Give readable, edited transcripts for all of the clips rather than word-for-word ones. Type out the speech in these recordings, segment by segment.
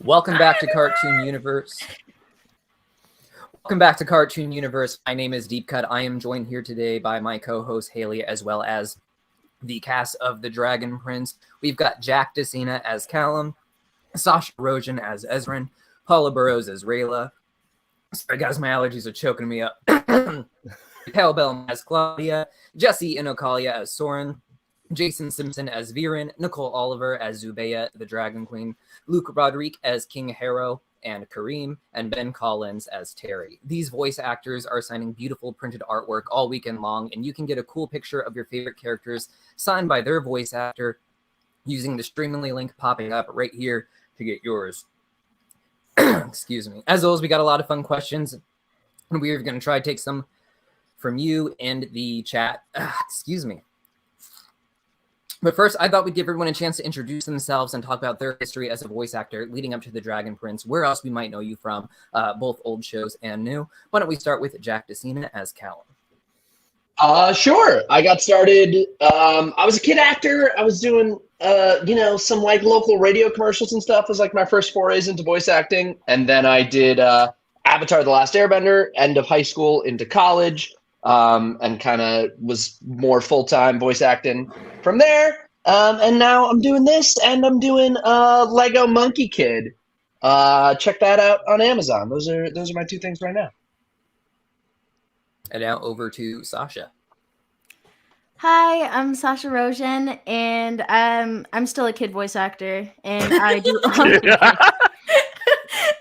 Welcome back to Cartoon Universe. Welcome back to Cartoon Universe. My name is Deep Cut. I am joined here today by my co-host Haley, as well as the cast of The Dragon Prince. We've got Jack DeCina as Callum, Sasha Rogen as Ezrin, Paula Burrows as Rayla. Sorry guys, my allergies are choking me up. Raquel Bell as Claudia, Jesse Inokalia as Soren, Jason Simpson as Viren, Nicole Oliver as Zubeya, the Dragon Queen, Luke Roderick as King Harrow and Kareem, and Ben Collins as Terry. These voice actors are signing beautiful printed artwork all weekend long, and you can get a cool picture of your favorite characters signed by their voice actor using the Streamily link popping up right here to get yours. Excuse me. As always, we got a lot of fun questions, and we're going to try to take some from you and the chat. Excuse me. But first, I thought we'd give everyone a chance to introduce themselves and talk about their history as a voice actor leading up to The Dragon Prince, where else we might know you from, both old shows and new. Why don't we start with Jack DeCina as Callum? Sure. I got started. I was a kid actor. I was doing, some like local radio commercials and stuff was like my first forays into voice acting. And then I did Avatar: The Last Airbender, end of high school into college, and kind of was more full-time voice acting from there. And now I'm doing this, and I'm doing Lego Monkey Kid. Check that out on Amazon. Those are my two things right now. And now over to Sasha. Hi, I'm Sasha Rogen, and I'm still a kid voice actor, and I do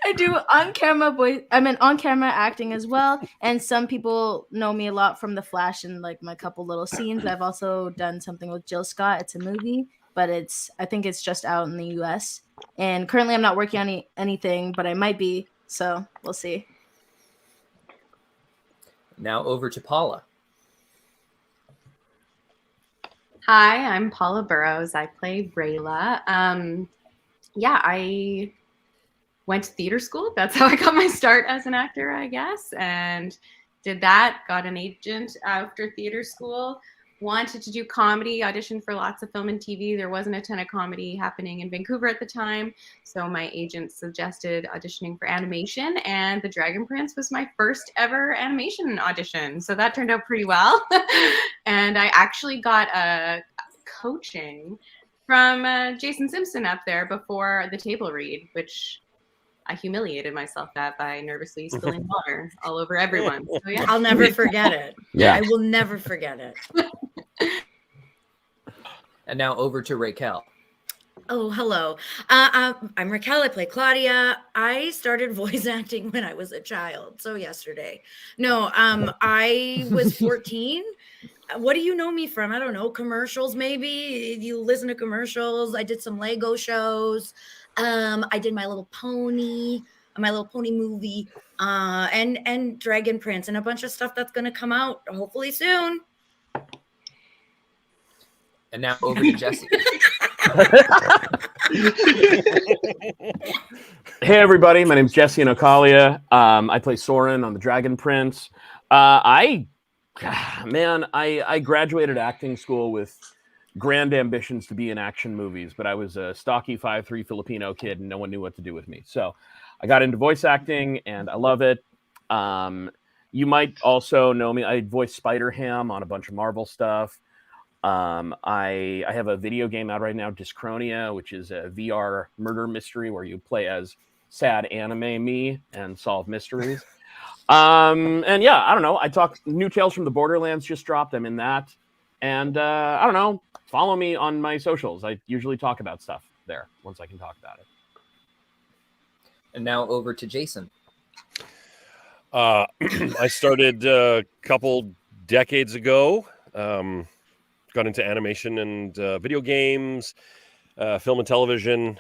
I do on-camera voice. I'm in on-camera acting as well, and some people know me a lot from The Flash and like my couple little scenes. I've also done something with Jill Scott. It's a movie, but I think it's just out in the U.S. And currently, I'm not working on anything, but I might be. So we'll see. Now over to Paula. Hi, I'm Paula Burrows. I play Rayla. I went to theater school. That's how I got my start as an actor, I guess, and did that. Got an agent after theater school. Wanted to do comedy, auditioned for lots of film and TV. There wasn't a ton of comedy happening in Vancouver at the time, so my agent suggested auditioning for animation, and The Dragon Prince was my first ever animation audition, so that turned out pretty well. And I actually got a coaching from Jason Simpson up there before the table read, which I humiliated myself by nervously spilling water all over everyone. So, yeah. I'll never forget it. Yeah. I will never forget it. And now over to Raquel. Oh, hello. I'm Raquel. I play Claudia. I started voice acting when I was a child. So yesterday. No, I was 14. What do you know me from? I don't know. Commercials, maybe. You listen to commercials. I did some Lego shows. I did My Little Pony movie, and Dragon Prince, and a bunch of stuff that's going to come out hopefully soon. And now over to Jesse. Hey everybody, my name's Jesse Inokalia. I play Soren on The Dragon Prince. I graduated acting school with grand ambitions to be in action movies, but I was a stocky 5'3" Filipino kid and no one knew what to do with me. So I got into voice acting and I love it. You might also know me. I voiced Spider-Ham on a bunch of Marvel stuff. I have a video game out right now, Dyschronia, which is a VR murder mystery where you play as sad anime me and solve mysteries. And yeah, I don't know. I talk New Tales from the Borderlands just dropped. I'm in that. And I don't know. Follow me on my socials. I usually talk about stuff there once I can talk about it. And now over to Jason. I started a couple decades ago. Got into animation and video games, film and television.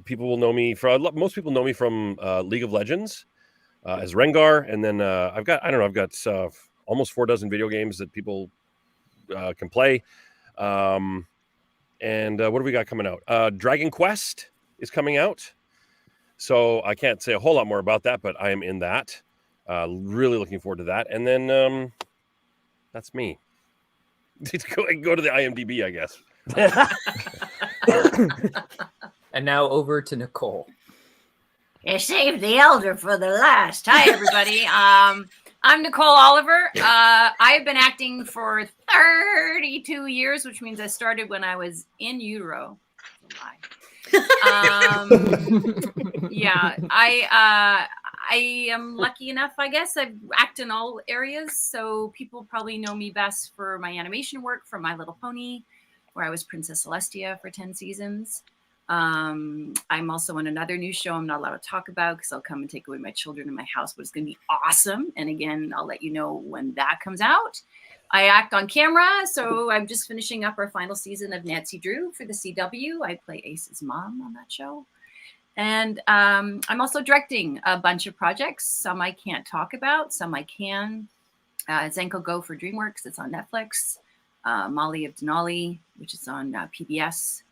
People will know me from. Most people know me from League of Legends as Rengar, and then I've got almost 4 dozen video games that people can play. And what do we got coming out? Dragon Quest is coming out. So I can't say a whole lot more about that, but I am in that. Really looking forward to that. And then that's me. Go to the IMDb, I guess. And now over to Nicole. You saved the elder for the last. Hi, everybody. I'm Nicole Oliver. I've been acting for 32 years, which means I started when I was in utero. Yeah, I am lucky enough, I guess. I act in all areas, so people probably know me best for my animation work for My Little Pony, where I was Princess Celestia for 10 seasons. I'm also in another new show I'm not allowed to talk about because I'll come and take away my children in my house, but it's going to be awesome. And again, I'll let you know when that comes out. I act on camera, so I'm just finishing up our final season of Nancy Drew for the CW. I play Ace's mom on that show. And I'm also directing a bunch of projects. Some I can't talk about, some I can. Zenko Go for DreamWorks, it's on Netflix. Molly of Denali, which is on PBS.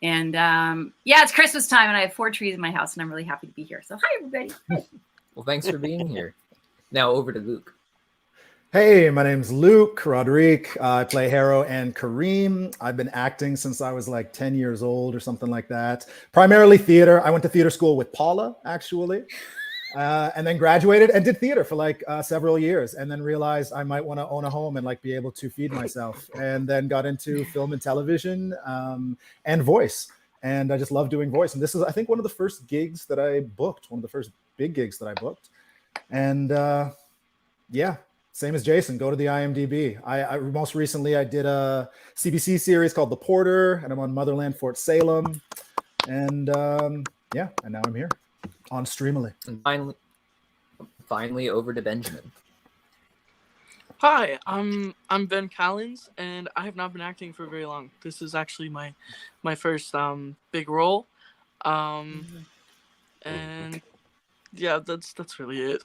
And yeah, it's Christmas time, and I have 4 trees in my house, and I'm really happy to be here. So hi, everybody. Well, thanks for being here. Now over to Luke. Hey, my name's Luke Roderick. I play Harrow and Kareem. I've been acting since I was like 10 years old or something like that. Primarily theater. I went to theater school with Paula, actually, and then graduated and did theater for like several years, and then realized I might want to own a home and like be able to feed myself, and then got into film and television and voice. And I just love doing voice. And this is, I think, one of the first gigs that I booked, one of the first big gigs that I booked. And yeah. Same as Jason, go to the IMDb. I most recently I did a CBC series called The Porter, and I'm on Motherland Fort Salem. And yeah, and now I'm here on Streamily. And finally over to Benjamin. Hi, I'm Ben Collins, and I have not been acting for very long. This is actually my first big role. And yeah, that's really it.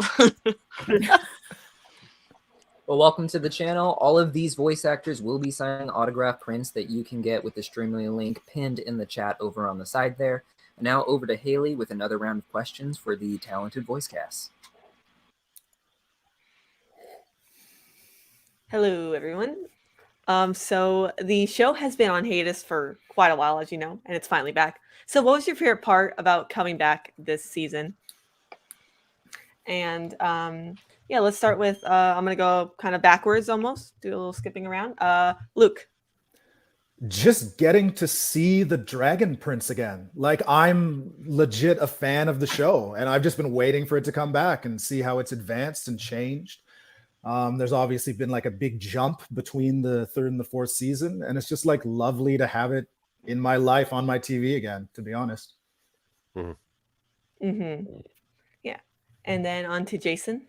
Well, welcome to the channel. All of these voice actors will be signing autograph prints that you can get with the Streamily link pinned in the chat over on the side there. And now over to Haley with another round of questions for the talented voice cast. Hello, everyone. So the show has been on hiatus for quite a while, as you know, and it's finally back. So what was your favorite part about coming back this season? And yeah, let's start with, I'm going to go kind of backwards almost, do a little skipping around. Luke. Just getting to see the Dragon Prince again. Like, I'm legit a fan of the show, and I've just been waiting for it to come back and see how it's advanced and changed. There's obviously been like a big jump between the 3rd and the 4th season, and it's just like lovely to have it in my life on my TV again, to be honest. Yeah. And then on to Jason.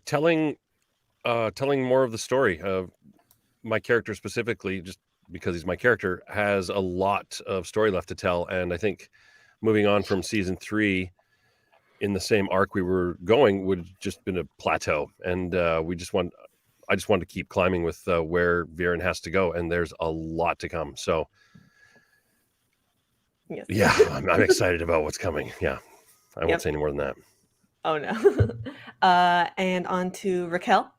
Telling more of the story of my character specifically, just because he's my character, has a lot of story left to tell. And I think moving on from season 3 in the same arc we were going would have just been a plateau. And I just want to keep climbing with where Viren has to go. And there's a lot to come. So yes. Yeah, I'm excited about what's coming. Yeah. I won't say any more than that. Oh, no. And on to Raquel.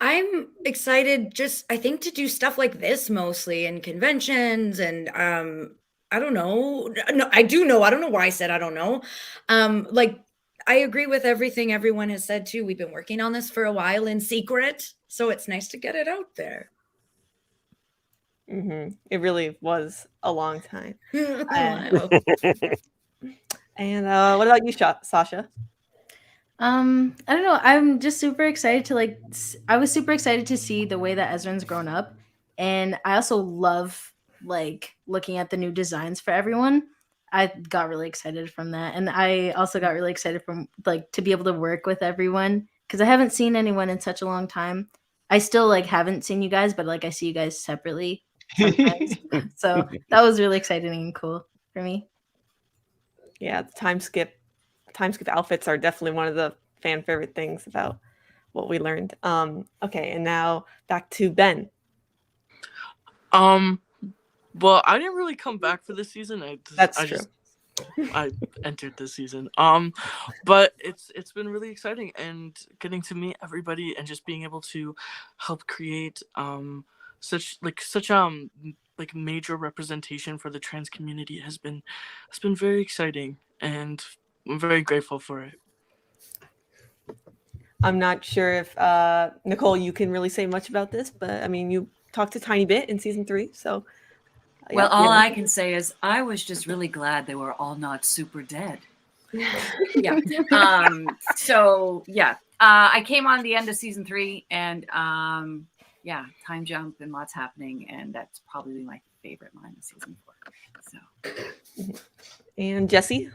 I'm excited I think to do stuff like this mostly in conventions and I don't know. No, I do know. I don't know why I said I don't know. Like, I agree with everything everyone has said too. We've been working on this for a while in secret, so it's nice to get it out there. It really was a long time. And what about you, Sasha? I don't know. I'm just super excited to I was super excited to see the way that Ezra's grown up, and I also love looking at the new designs for everyone. I got really excited from that, and I also got really excited from to be able to work with everyone because I haven't seen anyone in such a long time. I still haven't seen you guys, but I see you guys separately sometimes. So that was really exciting and cool for me. Yeah, the time skip outfits are definitely one of the fan favorite things about what we learned. Okay, and now back to Ben. Well, I didn't really come back for this season. I entered this season. But it's been really exciting and getting to meet everybody and just being able to help create such like major representation for the trans community has been very exciting, and I'm very grateful for it. I'm not sure if Nicole, you can really say much about this, but I mean, you talked a tiny bit in season 3, so. Well, all I can say is I was just really glad they were all not super dead. Yeah. So yeah, I came on the end of season 3, and yeah, time jump and lots happening, and that's probably my favorite line of season 4. So. And Jesse,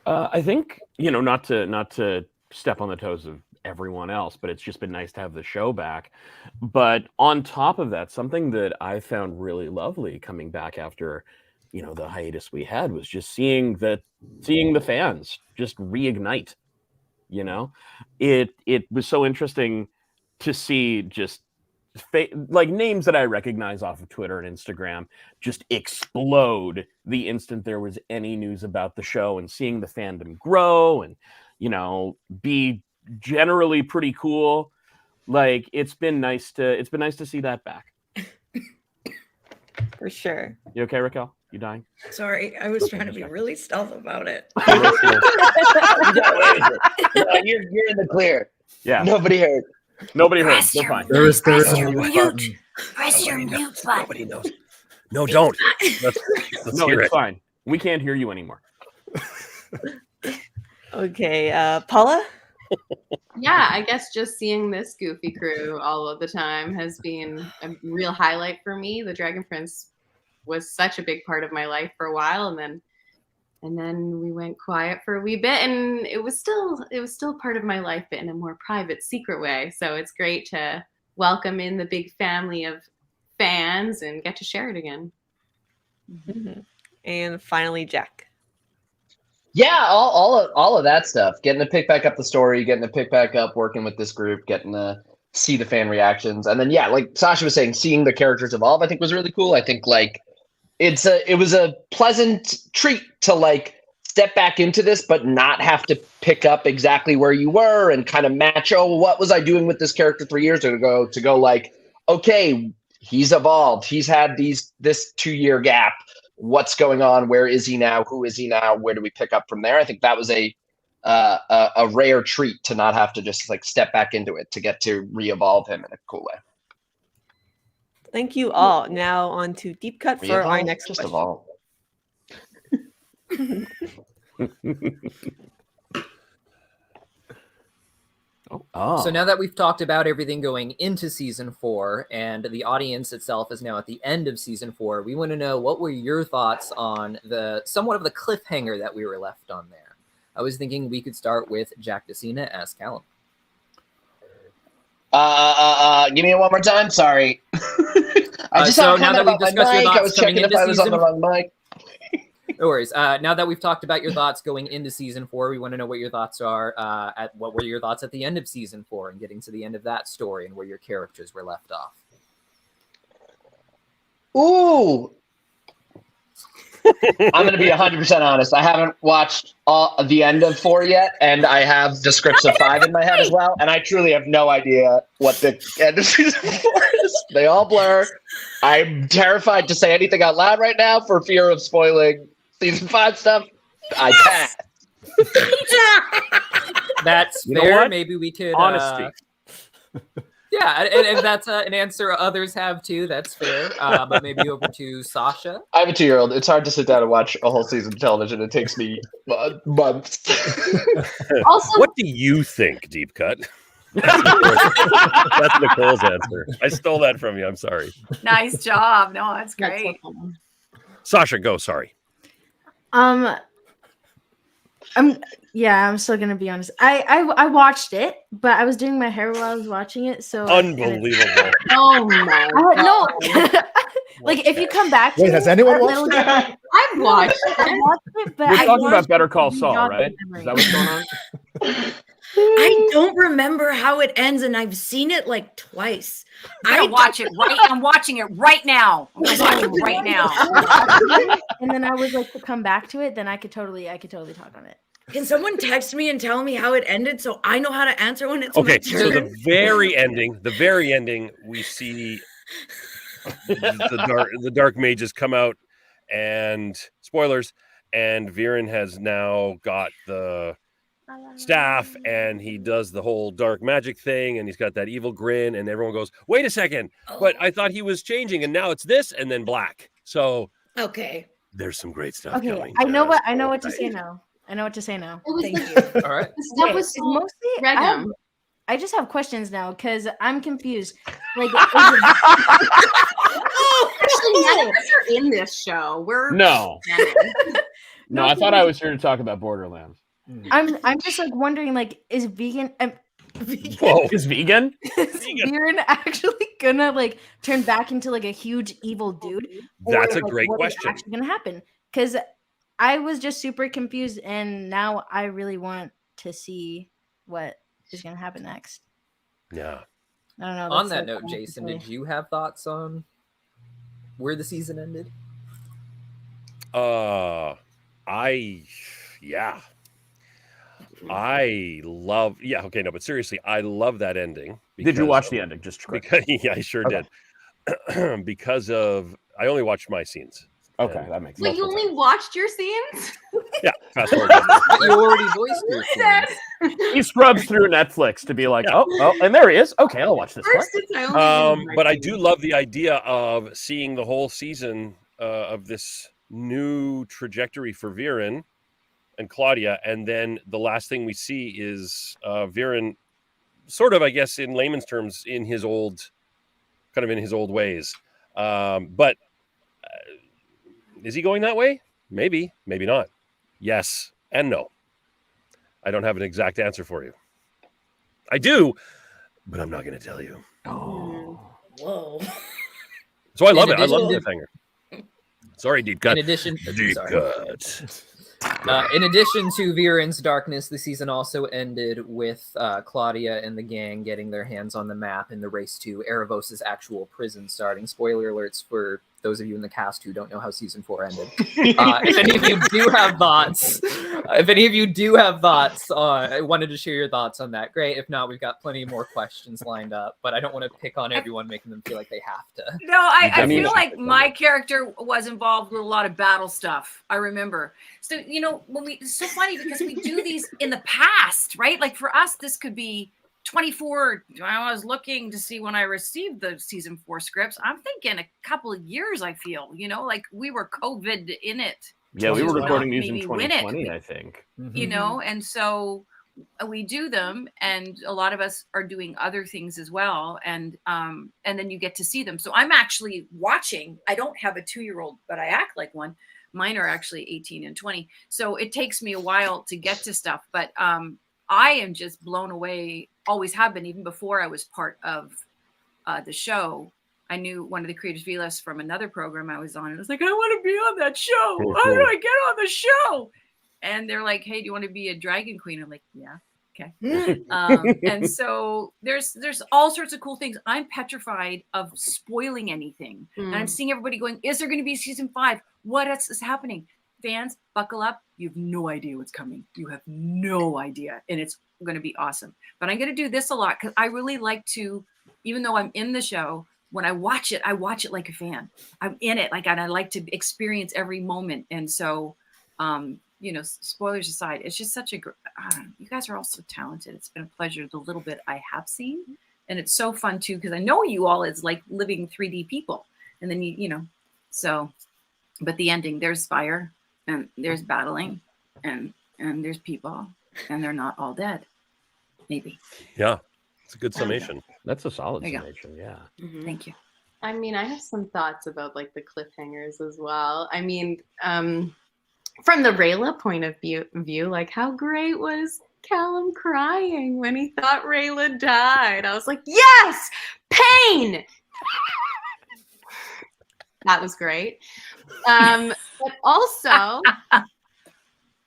I think not to step on the toes of everyone else, but it's just been nice to have the show back. But on top of that, something that I found really lovely coming back after the hiatus we had was just seeing the fans just reignite. It was so interesting to see just like names that I recognize off of Twitter and Instagram just explode the instant there was any news about the show, and seeing the fandom grow and be generally pretty cool. Like it's been nice to see that back. for sure. You okay, Raquel? You dying? Sorry, I was trying to be really stealth about it. You're in the clear. Yeah. Nobody heard. They're fine. Press your mute button. Nobody knows. No, don't. Let's No, hear it's it. fine. We can't hear you anymore. Okay, Paula? Yeah, I guess just seeing this goofy crew all of the time has been a real highlight for me. The Dragon Prince was such a big part of my life for a while, and then we went quiet for a wee bit, and it was still part of my life, but in a more private, secret way. So it's great to welcome in the big family of fans and get to share it again. Mm-hmm. And finally, Jack. Yeah, all of that stuff. Getting to pick back up the story, getting to pick back up working with this group, getting to see the fan reactions, and then yeah, like Sasha was saying, seeing the characters evolve, I think was really cool. I think like it was a pleasant treat to like step back into this, but not have to pick up exactly where you were and kind of match. Oh, what was I doing with this character 3 years ago? To go like, okay, he's evolved. He's had this 2-year gap. What's going on? Where is he now? Who is he now? Where do we pick up from there? I think that was a rare treat to not have to just like step back into it, to get to re-evolve him in a cool way. Thank you all. Now on to Deep Cut for our next just question. evolve. Oh. So now that we've talked about everything going into season 4 and the audience itself is now at the end of season 4, we want to know, what were your thoughts on the somewhat of the cliffhanger that we were left on there? I was thinking we could start with Jack DeCina as Callum. Give me it one more time. Sorry. I just so had now that we've discussed your I thoughts was coming checking if into I was on the season, wrong mic. no worries. Now that we've talked about your thoughts going into season 4, we want to know what your thoughts are. What were your thoughts at the end of season 4 and getting to the end of that story and where your characters were left off? Ooh. I'm going to be 100% honest. I haven't watched the end of 4 yet, and I have the scripts of 5 in my head as well, and I truly have no idea what the end of season 4 is. They all blur. I'm terrified to say anything out loud right now for fear of spoiling season 5 stuff. I pass. That's You know fair. what? Maybe we could... Honesty. Yeah, and if that's an answer others have too, that's fair. But maybe over to Sasha. I have a 2-year-old. It's hard to sit down and watch a whole season of television. It takes me months. Also, What do you think, Deep Cut? That's Nicole's answer. I stole that from you. I'm sorry. Nice job. No, that's that's great. so fun. Sasha, go. Sorry. I'm still gonna be honest. I watched it, but I was doing my hair while I was watching it, so Unbelievable. Oh my no. God. Like if you come back to Wait, it, has anyone a watched little it? bit- I've watched I it. watched it, but We're I talking about watched Better it Call to Saul, jog right? my Is memory. that what's going on? I don't remember how it ends, and I've seen it like twice. I watch it right. I'm watching it right now. I'm watching it right now. And then I was like, to come back to it, then I could totally talk on it. Can someone text me and tell me how it ended so I know how to answer when it's Okay, my so turn? the very ending, we see the dark mages come out, and spoilers, and Viren has now got the staff, and he does the whole dark magic thing, and he's got that evil grin, and everyone goes, wait a second, but I thought he was changing, and now it's this, and then black. So Okay. there's some great stuff Okay, coming. I know what to say now. I know what to say now. Thank you. All right. The stuff was It's so mostly random. I just have questions now because I'm confused. Like, Actually, none of us are in this show. We're No, I thought I was here to talk about Borderlands. I'm just like wondering, like, is vegan? Whoa, is vegan? Is Viren actually gonna like turn back into like a huge evil dude? That's a like, great what is question. actually gonna happen? Because I was just super confused, and now I really want to see what is gonna happen next. Yeah. I don't know. On that's, that like, note, all I Jason, can did say. you have thoughts on where the season ended? I love, okay, no, but seriously, I love that ending. Did you watch the ending? Just quick. Because, yeah, I sure did. Because of, I only watched my scenes. Okay, that makes Wait, sense. you only watched your scenes? Yeah, fast forward. But you already voiced your scenes. He scrubs through Netflix to be like, oh, and there he is. Okay, I'll watch this part. First, it's I only did But I my do scenes. love the idea of seeing the whole season of this new trajectory for Viren and Claudia, and then the last thing we see is Viren, sort of, I guess, in layman's terms, in his old ways. But is he going that way? Maybe, maybe not. Yes and no. I don't have an exact answer for you. I do, but I'm not going to tell you. Oh. Whoa. So I love it. I addition love to- Cliffhanger. Sorry, deep cut. In addition, Deep sorry. cut. In addition to Viren's darkness, the season also ended with Claudia and the gang getting their hands on the map in the race to Erebos' actual prison starting. Spoiler alerts for those of you in the cast who don't know how season 4 ended. If any of you do have thoughts, I wanted to share your thoughts on that. Great. If not, we've got plenty more questions lined up, but I don't want to pick on everyone, making them feel like they have to. No, I mean- feel like my character was involved with a lot of battle stuff. I remember. So, it's so funny because we do these in the past, right? Like for us, this could be 24. I was looking to see when I received the season 4 scripts. I'm thinking a couple of years, I feel, like we were COVID in it. Yeah, we were to recording not these in maybe win it. 2020, I think. And so we do them, and a lot of us are doing other things as well, and then you get to see them. So I'm actually watching. I don't have a 2-year-old, but I act like one. Mine are actually 18 and 20, so it takes me a while to get to stuff, but I am just blown away, always have been, even before I was part of the show. I knew one of the creators, Vilas, from another program I was on, and I was like, I want to be on that show. How do I get on the show? And they're like, hey, do you want to be a dragon queen? I'm like, yeah, okay. And so there's all sorts of cool things. I'm petrified of spoiling anything. And I'm seeing everybody going, is there going to be season 5? What else is happening? Fans, buckle up. You have no idea what's coming. You have no idea. And it's going to be awesome. But I'm going to do this a lot because I really like to, even though I'm in the show, when I watch it like a fan. I'm in it. And I like to experience every moment. And so, spoilers aside, it's just such a you guys are all so talented. It's been a pleasure, the little bit I have seen. And it's so fun too, because I know you all as like living 3D people. And then so, but the ending, there's fire and there's battling and there's people and they're not all dead. Maybe. Yeah, it's a good summation. That's a solid There you go. summation. Yeah. Thank you. I mean, I have some thoughts about like the cliffhangers as well. I mean, from the Rayla point of view, like how great was Callum crying when he thought Rayla died? I was like, yes, pain. That was great. But also,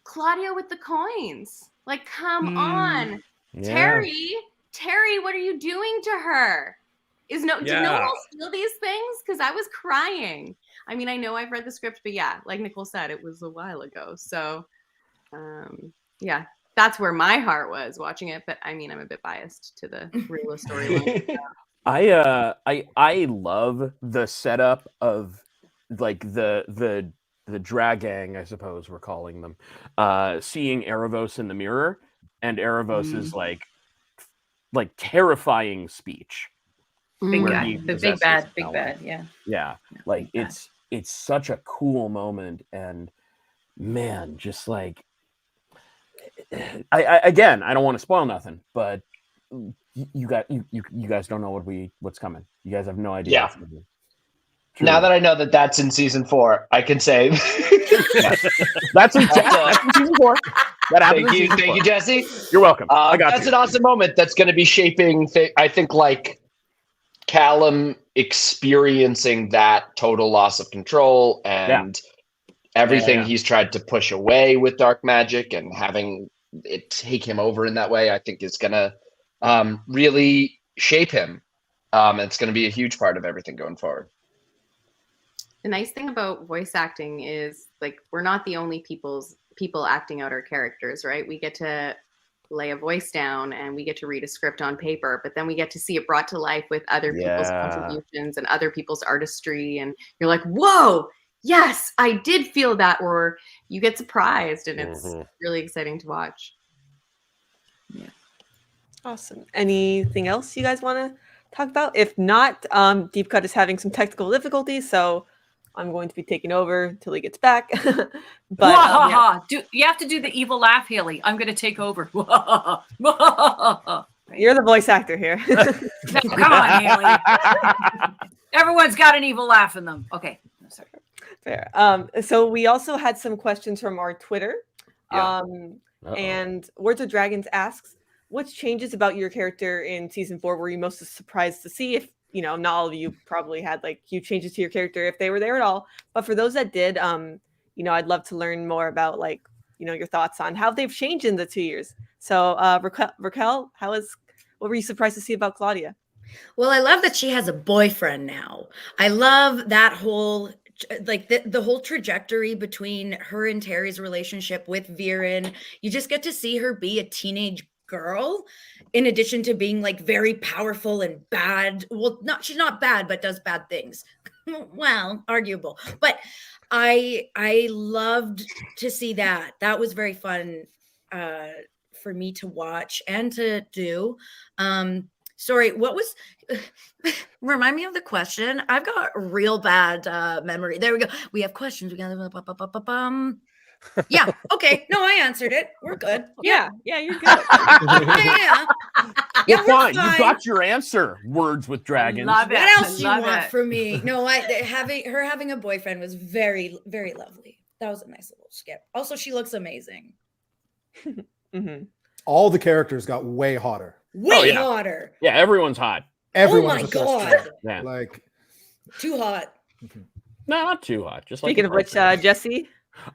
Claudia with the coins. Like, come on, Yeah. Terry, what are you doing to her? Did no one else feel these things? Because I was crying. I mean, I know I've read the script, but yeah, like Nicole said, it was a while ago. So, yeah, that's where my heart was watching it. But I mean, I'm a bit biased to the Rayla storyline. I love the setup of like the drag gang, I suppose we're calling them, seeing Erebos in the mirror, and Erebos's like terrifying speech. Big where guy, he the possesses big Ellen. bad, yeah. Yeah, like big bad. it's such a cool moment, and man, just like I again, I don't want to spoil nothing, but you guys don't know what's coming. You guys have no idea. Yeah. What's coming. Now that I know that that's in season 4, I can say that's in season 4. That happens. Thank you, Jesse. You're welcome. I got that's you. an awesome moment. That's going to be shaping. I think like Callum experiencing that total loss of control and everything he's tried to push away with dark magic and having it take him over in that way, I think is going to really shape him. It's going to be a huge part of everything going forward. The nice thing about voice acting is like we're not the only people acting out our characters, right? We get to lay a voice down and we get to read a script on paper, but then we get to see it brought to life with other people's contributions and other people's artistry, and you're like, whoa, yes, I did feel that, or you get surprised, and it's really exciting to watch. Yeah. Awesome. Anything else you guys want to talk about? If not, Deep Cut is having some technical difficulties, so I'm going to be taking over until he gets back. But you have to do the evil laugh, Haley. I'm going to take over. You're the voice actor here. No, come on, Haley. Everyone's got an evil laugh in them. Okay. No, sorry. Fair. So we also had some questions from our Twitter. Yeah. And Words of Dragons asks, what changes about your character in season 4 were you most surprised to see? If you know, not all of you probably had like huge changes to your character if they were there at all. But for those that did, you know, I'd love to learn more about like, you know, your thoughts on how they've changed in the 2 years. So Raquel, what were you surprised to see about Claudia? Well, I love that she has a boyfriend now. I love that whole like the whole trajectory between her and Terry's relationship with Viren. You just get to see her be a teenage girl in addition to being like very powerful and bad. Well, she's not bad, but does bad things. Well, arguable. But I loved to see that. That was very fun for me to watch and to do. Sorry, what was remind me of the question? I've got real bad memory. There we go. We have questions. We got yeah. Okay. No, I answered it. We're good. Yeah, you're good. Yeah. Well, fine. You got your answer. Words with Dragons. Love it. What else do you want from me? No, having a boyfriend was very, very lovely. That was a nice little skip. Also, she looks amazing. All the characters got way hotter. Way hotter. Yeah, everyone's hot. Everyone's oh my god. Yeah. Like too hot. No, not too hot. Just speaking of which, Jesse.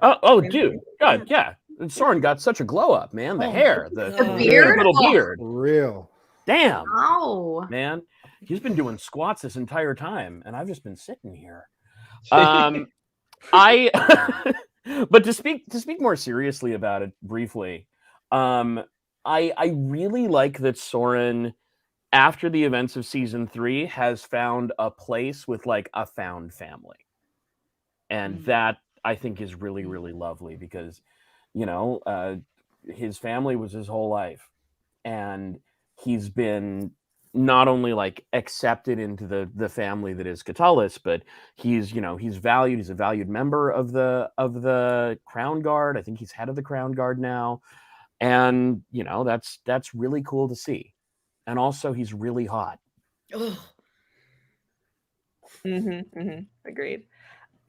Oh, dude, God, yeah. And Soren got such a glow up, man. The hair, the beard, little beard, real. Damn. Oh, man, he's been doing squats this entire time, and I've just been sitting here. But to speak more seriously about it briefly, I really like that Soren, after the events of season 3, has found a place with like a found family, and that I think is really, really lovely because, you know, his family was his whole life, and he's been not only like accepted into the family that is Catullus, but he's valued. He's a valued member of the Crown Guard. I think he's head of the Crown Guard now, and you know that's really cool to see. And also, he's really hot. Oh. Agreed.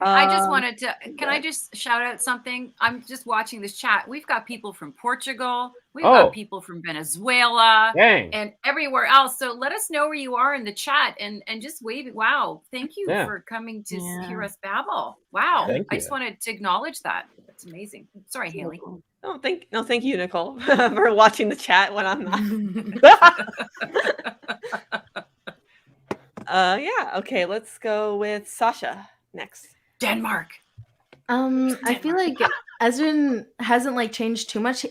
I just wanted to, can I just shout out something? I'm just watching this chat. We've got people from Portugal. We've got people from Venezuela and everywhere else. So let us know where you are in the chat and just wave it. Wow. Thank you for coming to hear us babble. Wow. I just wanted to acknowledge that. That's amazing. Sorry, Haley. Thank you, Nicole, for watching the chat when I'm not. Yeah. Okay. Let's go with Sasha next. Denmark. I feel like Ezrin hasn't like changed too much.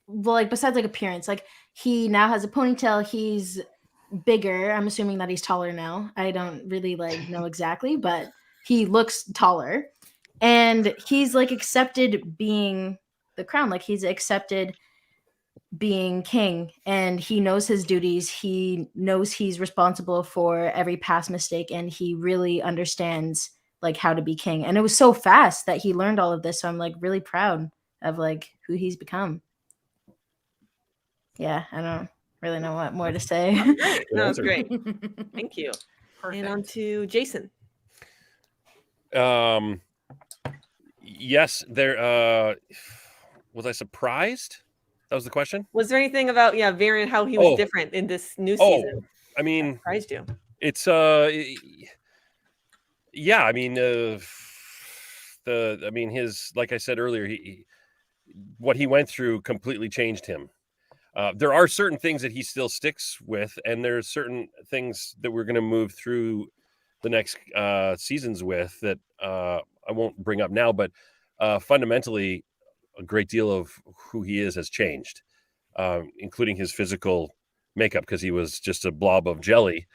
Well, like besides like appearance, like he now has a ponytail. He's bigger. I'm assuming that he's taller now. I don't really like know exactly, but he looks taller. And he's like accepted being the crown. Like he's accepted being king, and he knows his duties. He knows he's responsible for every past mistake, and he really understands like how to be king. And it was so fast that he learned all of this. So I'm like really proud of like who he's become. Yeah, I don't really know what more to say. Great. No, that's great. Thank you. Perfect. And on to Jason. Yes, there was I surprised? That was the question? Was there anything about Varian, how he was different in this new season? I mean, that surprised you? It's yeah, I mean his, like I said earlier, what he went through completely changed him. There are certain things that he still sticks with, and there's certain things that we're going to move through the next seasons with that I won't bring up now, but fundamentally a great deal of who he is has changed, including his physical makeup, because he was just a blob of jelly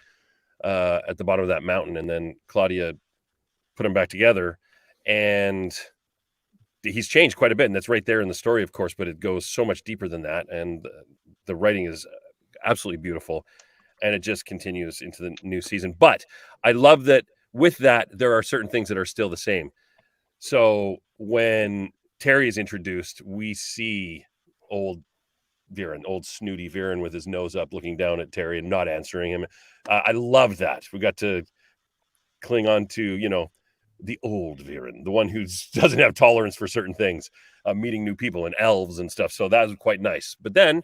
at the bottom of that mountain, and then Claudia put him back together, and he's changed quite a bit, and that's right there in the story, of course, but it goes so much deeper than that, and the writing is absolutely beautiful, and it just continues into the new season. But I love that with that, there are certain things that are still the same. So when Terry is introduced, we see old Viren, old snooty Viren with his nose up, looking down at Terry and not answering him. I love that. We got to cling on to, the old Viren, the one who doesn't have tolerance for certain things, meeting new people and elves and stuff. So that was quite nice. But then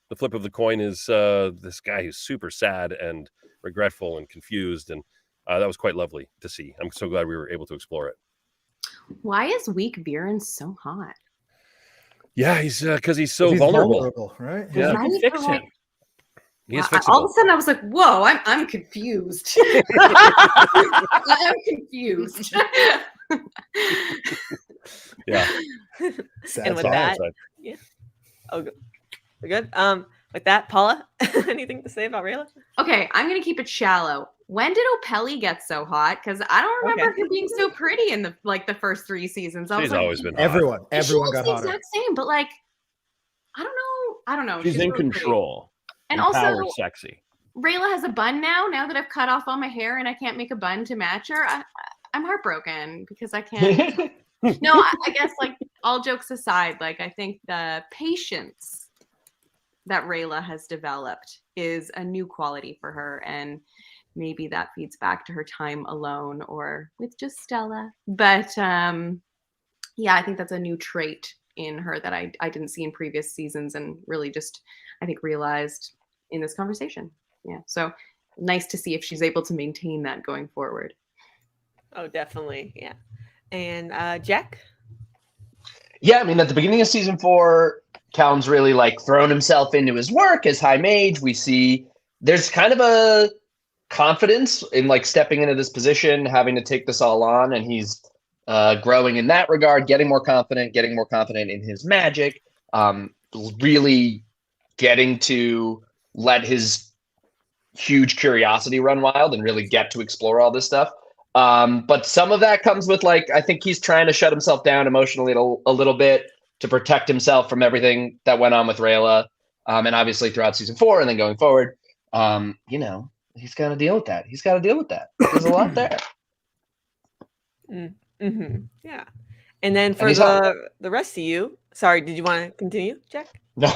the flip of the coin is this guy who's super sad and regretful and confused. And that was quite lovely to see. I'm so glad we were able to explore it. Why is weak Viren so hot? Yeah, he's because he's so vulnerable, right? Yeah, Right? fix him. He is All of fixable. a sudden, I was like, "Whoa, I'm confused. I'm confused." Yeah. And with that, yeah. Oh, good. We're good. With that, Paula, anything to say about Rayla? Okay, I'm gonna keep it shallow. When did Opelli get so hot? Because I don't remember her being so pretty in the first 3 seasons. I was She's like, always been hot. Everyone she looks got the hotter. exact same, but like, I don't know. She's in really pretty. control. And Empowered, also, sexy. Rayla has a bun now. Now that I've cut off all my hair and I can't make a bun to match her, I'm heartbroken because I can't. No, I guess like all jokes aside, like I think the patience that Rayla has developed is a new quality for her, and maybe that feeds back to her time alone or with just Stella. But yeah, I think that's a new trait in her that I didn't see in previous seasons, and really just I think realized in this conversation. Yeah, so nice to see if she's able to maintain that going forward. Oh, definitely. Yeah. And Jack? Yeah, I mean, at the beginning of season 4, Callum's really like thrown himself into his work as High Mage. We see there's kind of a confidence in like stepping into this position, having to take this all on, and he's growing in that regard, getting more confident in his magic, really getting to let his huge curiosity run wild and really get to explore all this stuff. But some of that comes with like, I think he's trying to shut himself down emotionally a little bit to protect himself from everything that went on with Rayla. And obviously throughout season 4 and then going forward, he's got to deal with that. There's a lot there. Mm-hmm. Yeah. And then for the rest of you, sorry, did you want to continue, Jack? No,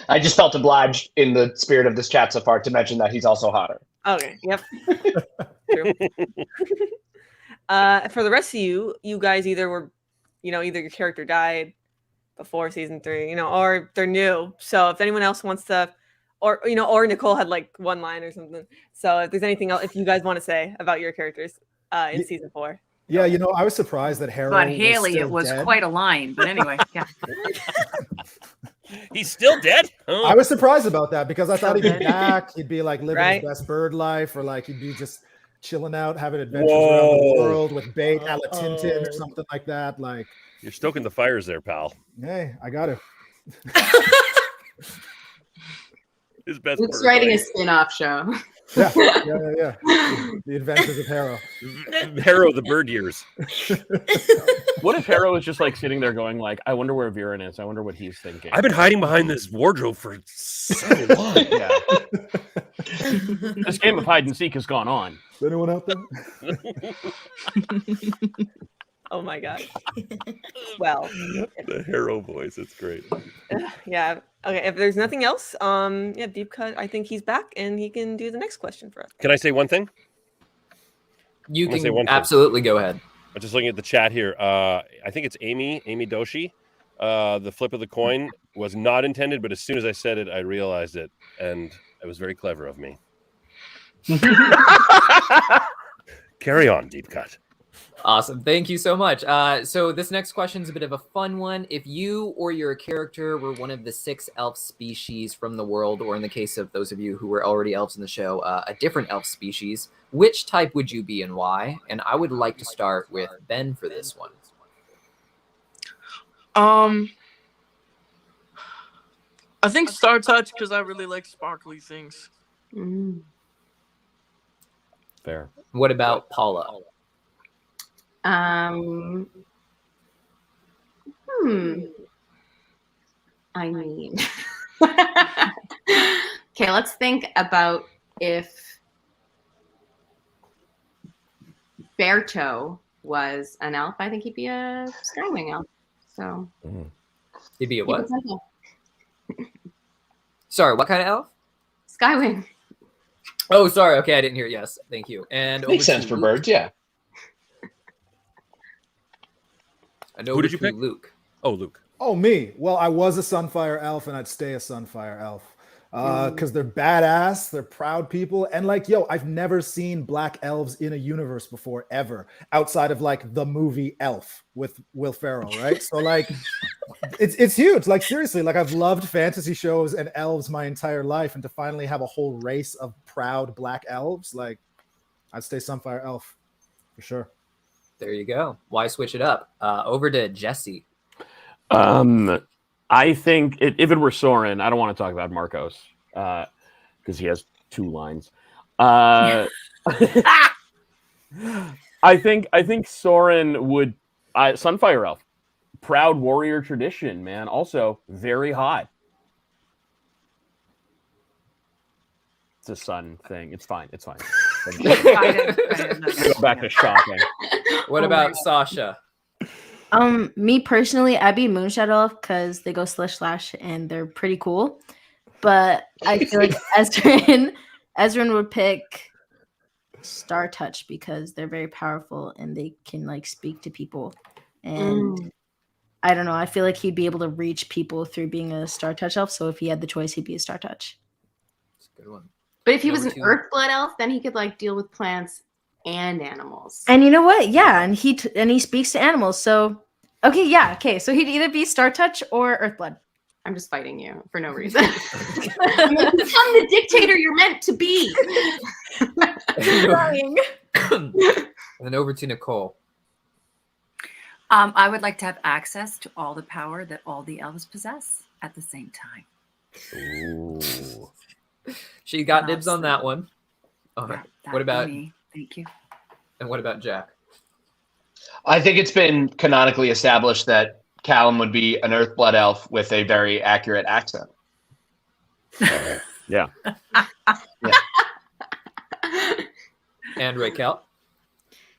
I just felt obliged in the spirit of this chat so far to mention that he's also hotter. Okay. Yep. True. For the rest of you guys either were, either your character died before season 3, or they're new. So if anyone else wants to, or Nicole had like one line or something. So if there's anything else, if you guys want to say about your characters in season 4. Yeah, I was surprised that Harold. But Haley, it was dead. quite a line. But anyway, yeah. He's still dead? Oh. I was surprised about that because I thought he'd be dead. back. He'd be like living Right? his best bird life, or like he'd be just chilling out, having adventures around the world with bait, a la Tintin or something like that. Like, You're stoking the fires there, pal. hey, I got to. His best. Luke's bird writing a like. spin-off show. Yeah. The Adventures of Harrow. Harrow the bird years. What if Harrow is just like sitting there going like, I wonder where Viren is. I wonder what he's thinking. I've been hiding behind this wardrobe for so long. Yeah. This game of hide and seek has gone on. Is anyone out there? Oh my god. Well, The Harrow voice, it's great. yeah. Okay, if there's nothing else, yeah, Deep Cut, I think he's back and he can do the next question for us. Can I say one thing? You I'm gonna say can one thing. absolutely go ahead. I'm just looking at the chat here. I think it's Amy Doshi. The flip of the coin was not intended, but as soon as I said it, I realized it, and it was very clever of me. Carry on, Deep Cut. Awesome. Thank you so much. So this next question is a bit of a fun one. If you or your character were one of the 6 elf species from the world, or in the case of those of you who were already elves in the show, a different elf species, which type would you be and why? And I would like to start with Ben for this one. I think Star Touch because I really like sparkly things. Fair. What about Paula? I mean, okay, let's think about if Berto was an elf. I think he'd be a Skywing elf. So He'd be a keep it what? simple. Sorry, what kind of elf? Skywing. Oh, sorry. Okay, I didn't hear. Yes, thank you. And Makes over sense to for Luke. birds, yeah. And Who over did you to pick? Luke. Oh, Luke. Oh, me. Well, I was a Sunfire elf and I'd stay a Sunfire elf. Because they're badass, they're proud people, and like, yo, I've never seen black elves in a universe before, ever, outside of like the movie Elf with Will Ferrell, right? So like, it's huge. Like seriously, like I've loved fantasy shows and elves my entire life, and to finally have a whole race of proud black elves, like, I'd stay Sunfire elf for sure. There you go. Why switch it up? Over to Jesse. I think if it were Soren, I don't want to talk about Marcos because he has 2 lines. I think Soren would Sunfire Elf, proud warrior tradition, man. Also very hot. It's a sun thing. It's fine. It's fine. Go back to shopping. What about Sasha? Me personally, I'd be Moonshadow Elf because they go slash and they're pretty cool. But I feel like Ezrin would pick Star Touch because they're very powerful and they can like speak to people. And I don't know, I feel like he'd be able to reach people through being a Star Touch elf. So if he had the choice, he'd be a Star Touch. That's a good one. But if he was an Earthblood elf, then he could like deal with plants and animals. And you know what? Yeah, and he speaks to animals. So okay, yeah, okay. So he'd either be Star Touch or Earthblood. I'm just fighting you for no reason. I'm like, become the dictator you're meant to be. And then over to Nicole. I would like to have access to all the power that all the elves possess at the same time. Ooh. She got dibs on that one. All right. That What would be about me? Thank you. and what about Jack? I think it's been canonically established that Callum would be an Earthblood elf with a very accurate accent. Yeah. And Raquel.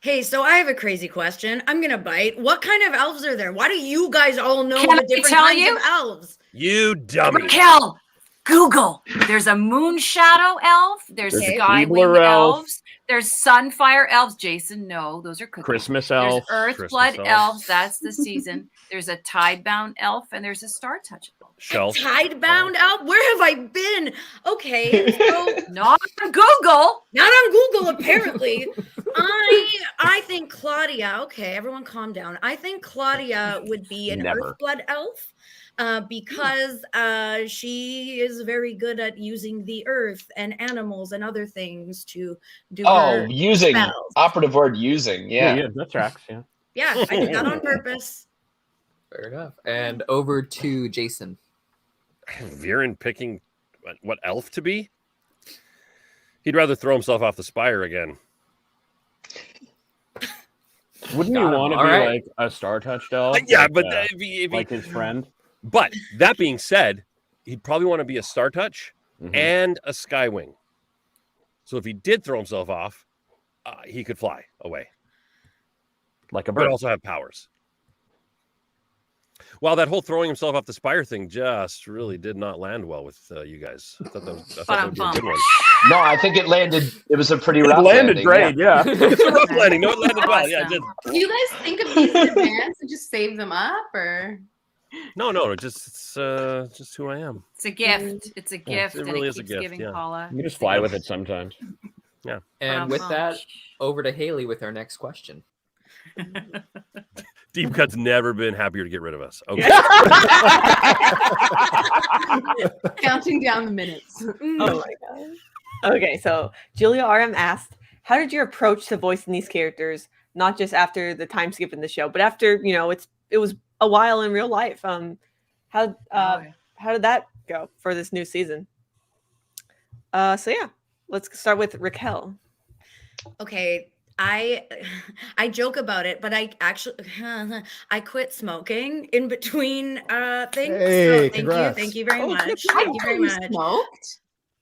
Hey, so I have a crazy question. I'm gonna bite. What kind of elves are there? Why do you guys all know Can the I different tell kinds you? of elves? You dummy. Raquel, Google. There's a moon shadow elf. There's There's a skywing Keebler elf. elves. There's sunfire elves. Jason, no, those are cookies. Christmas There's elf. Earthblood Christmas elf. elves. That's the season. There's a tidebound elf, and there's a star touch elf. Shelf. Tidebound elf? Where have I been? Okay, so Not on Google. not on Google apparently. I think Claudia. Okay, everyone, calm down. I think Claudia would be an Never. Earthblood elf. Because she is very good at using the earth and animals and other things to do her Using. spells. Operative word using. Yeah. Yeah, that tracks. Yeah. Yeah, I did that on purpose. Fair enough. And over to Jason. Viren picking what elf to be. He'd rather throw himself off the spire again. Wouldn't you Got him. want to All be right. like a Star Touch elf? Yeah, like, but if he, like his friend. But that being said, he'd probably want to be a Star Touch and a Skywing. So if he did throw himself off, he could fly away, like a but bird. also have powers. Well, that whole throwing himself off the spire thing just really did not land well with you guys. I thought that would be a good one. No, I think it landed. It was a pretty It rough landed landing, great, yeah. It's a rough landing. No, it landed well. Yeah, it did. Do you guys think of these in advance and just save them up, or? No, it's just who I am. It's a gift. It's a gift, it and really it is a keeps gift, giving yeah. Paula. You can just fly with it sometimes. Yeah. And with that, over to Haley with our next question. Deep Cut's never been happier to get rid of us. Okay. Counting down the minutes. Oh my god. Okay, so Julia RM asked, how did you approach to voicing these characters, not just after the time skip in the show, but after, it was a while in real life. How did that go for this new season? So yeah, let's start with Raquel. Okay, I joke about it, but I actually I quit smoking in between things. Hey, so congrats. thank you very much. I Thank you very thought you much. smoked.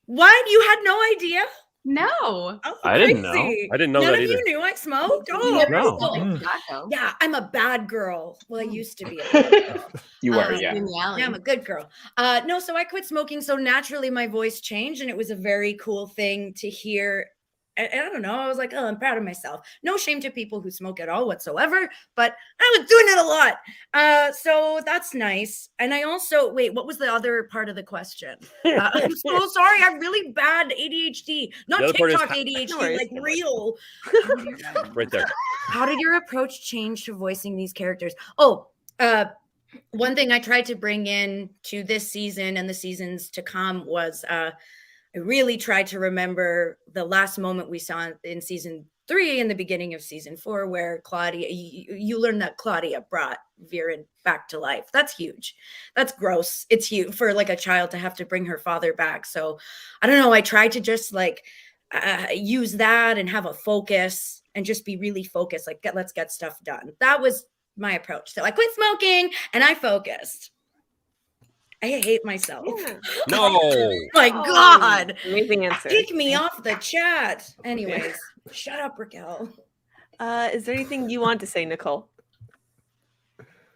What? You had no idea? No. Oh, I didn't know. crazy. I didn't know None that of you either. knew I smoked? You Oh, never no. smoked tobacco. yeah, I'm a bad girl. Well, I used to be a bad girl. You were, Um, yeah. In the alley. Yeah, I'm a good girl. No, so I quit smoking. So naturally my voice changed, and it was a very cool thing to hear. And I don't know. I was like, oh, I'm proud of myself. No shame to people who smoke at all whatsoever, but I was doing it a lot. So that's nice. And I also, wait, what was the other part of the question? I'm so sorry. I'm really bad ADHD, not The other part is TikTok how- ADHD, No worries, like no worries. real. Right there. How did your approach change to voicing these characters? Oh, one thing I tried to bring in to this season and the seasons to come was I really tried to remember the last moment we saw in season 3 and the beginning of season 4, where Claudia, you learn that Claudia brought Viren back to life. That's huge. That's gross. It's huge for like a child to have to bring her father back. So I don't know. I tried to just like use that and have a focus and just be really focused. Like, let's get stuff done. That was my approach. So I quit smoking and I focused. I hate myself. Yeah. No. My God. Amazing answer. Kick me off the chat. Anyways, shut up, Raquel. Is there anything you want to say, Nicole?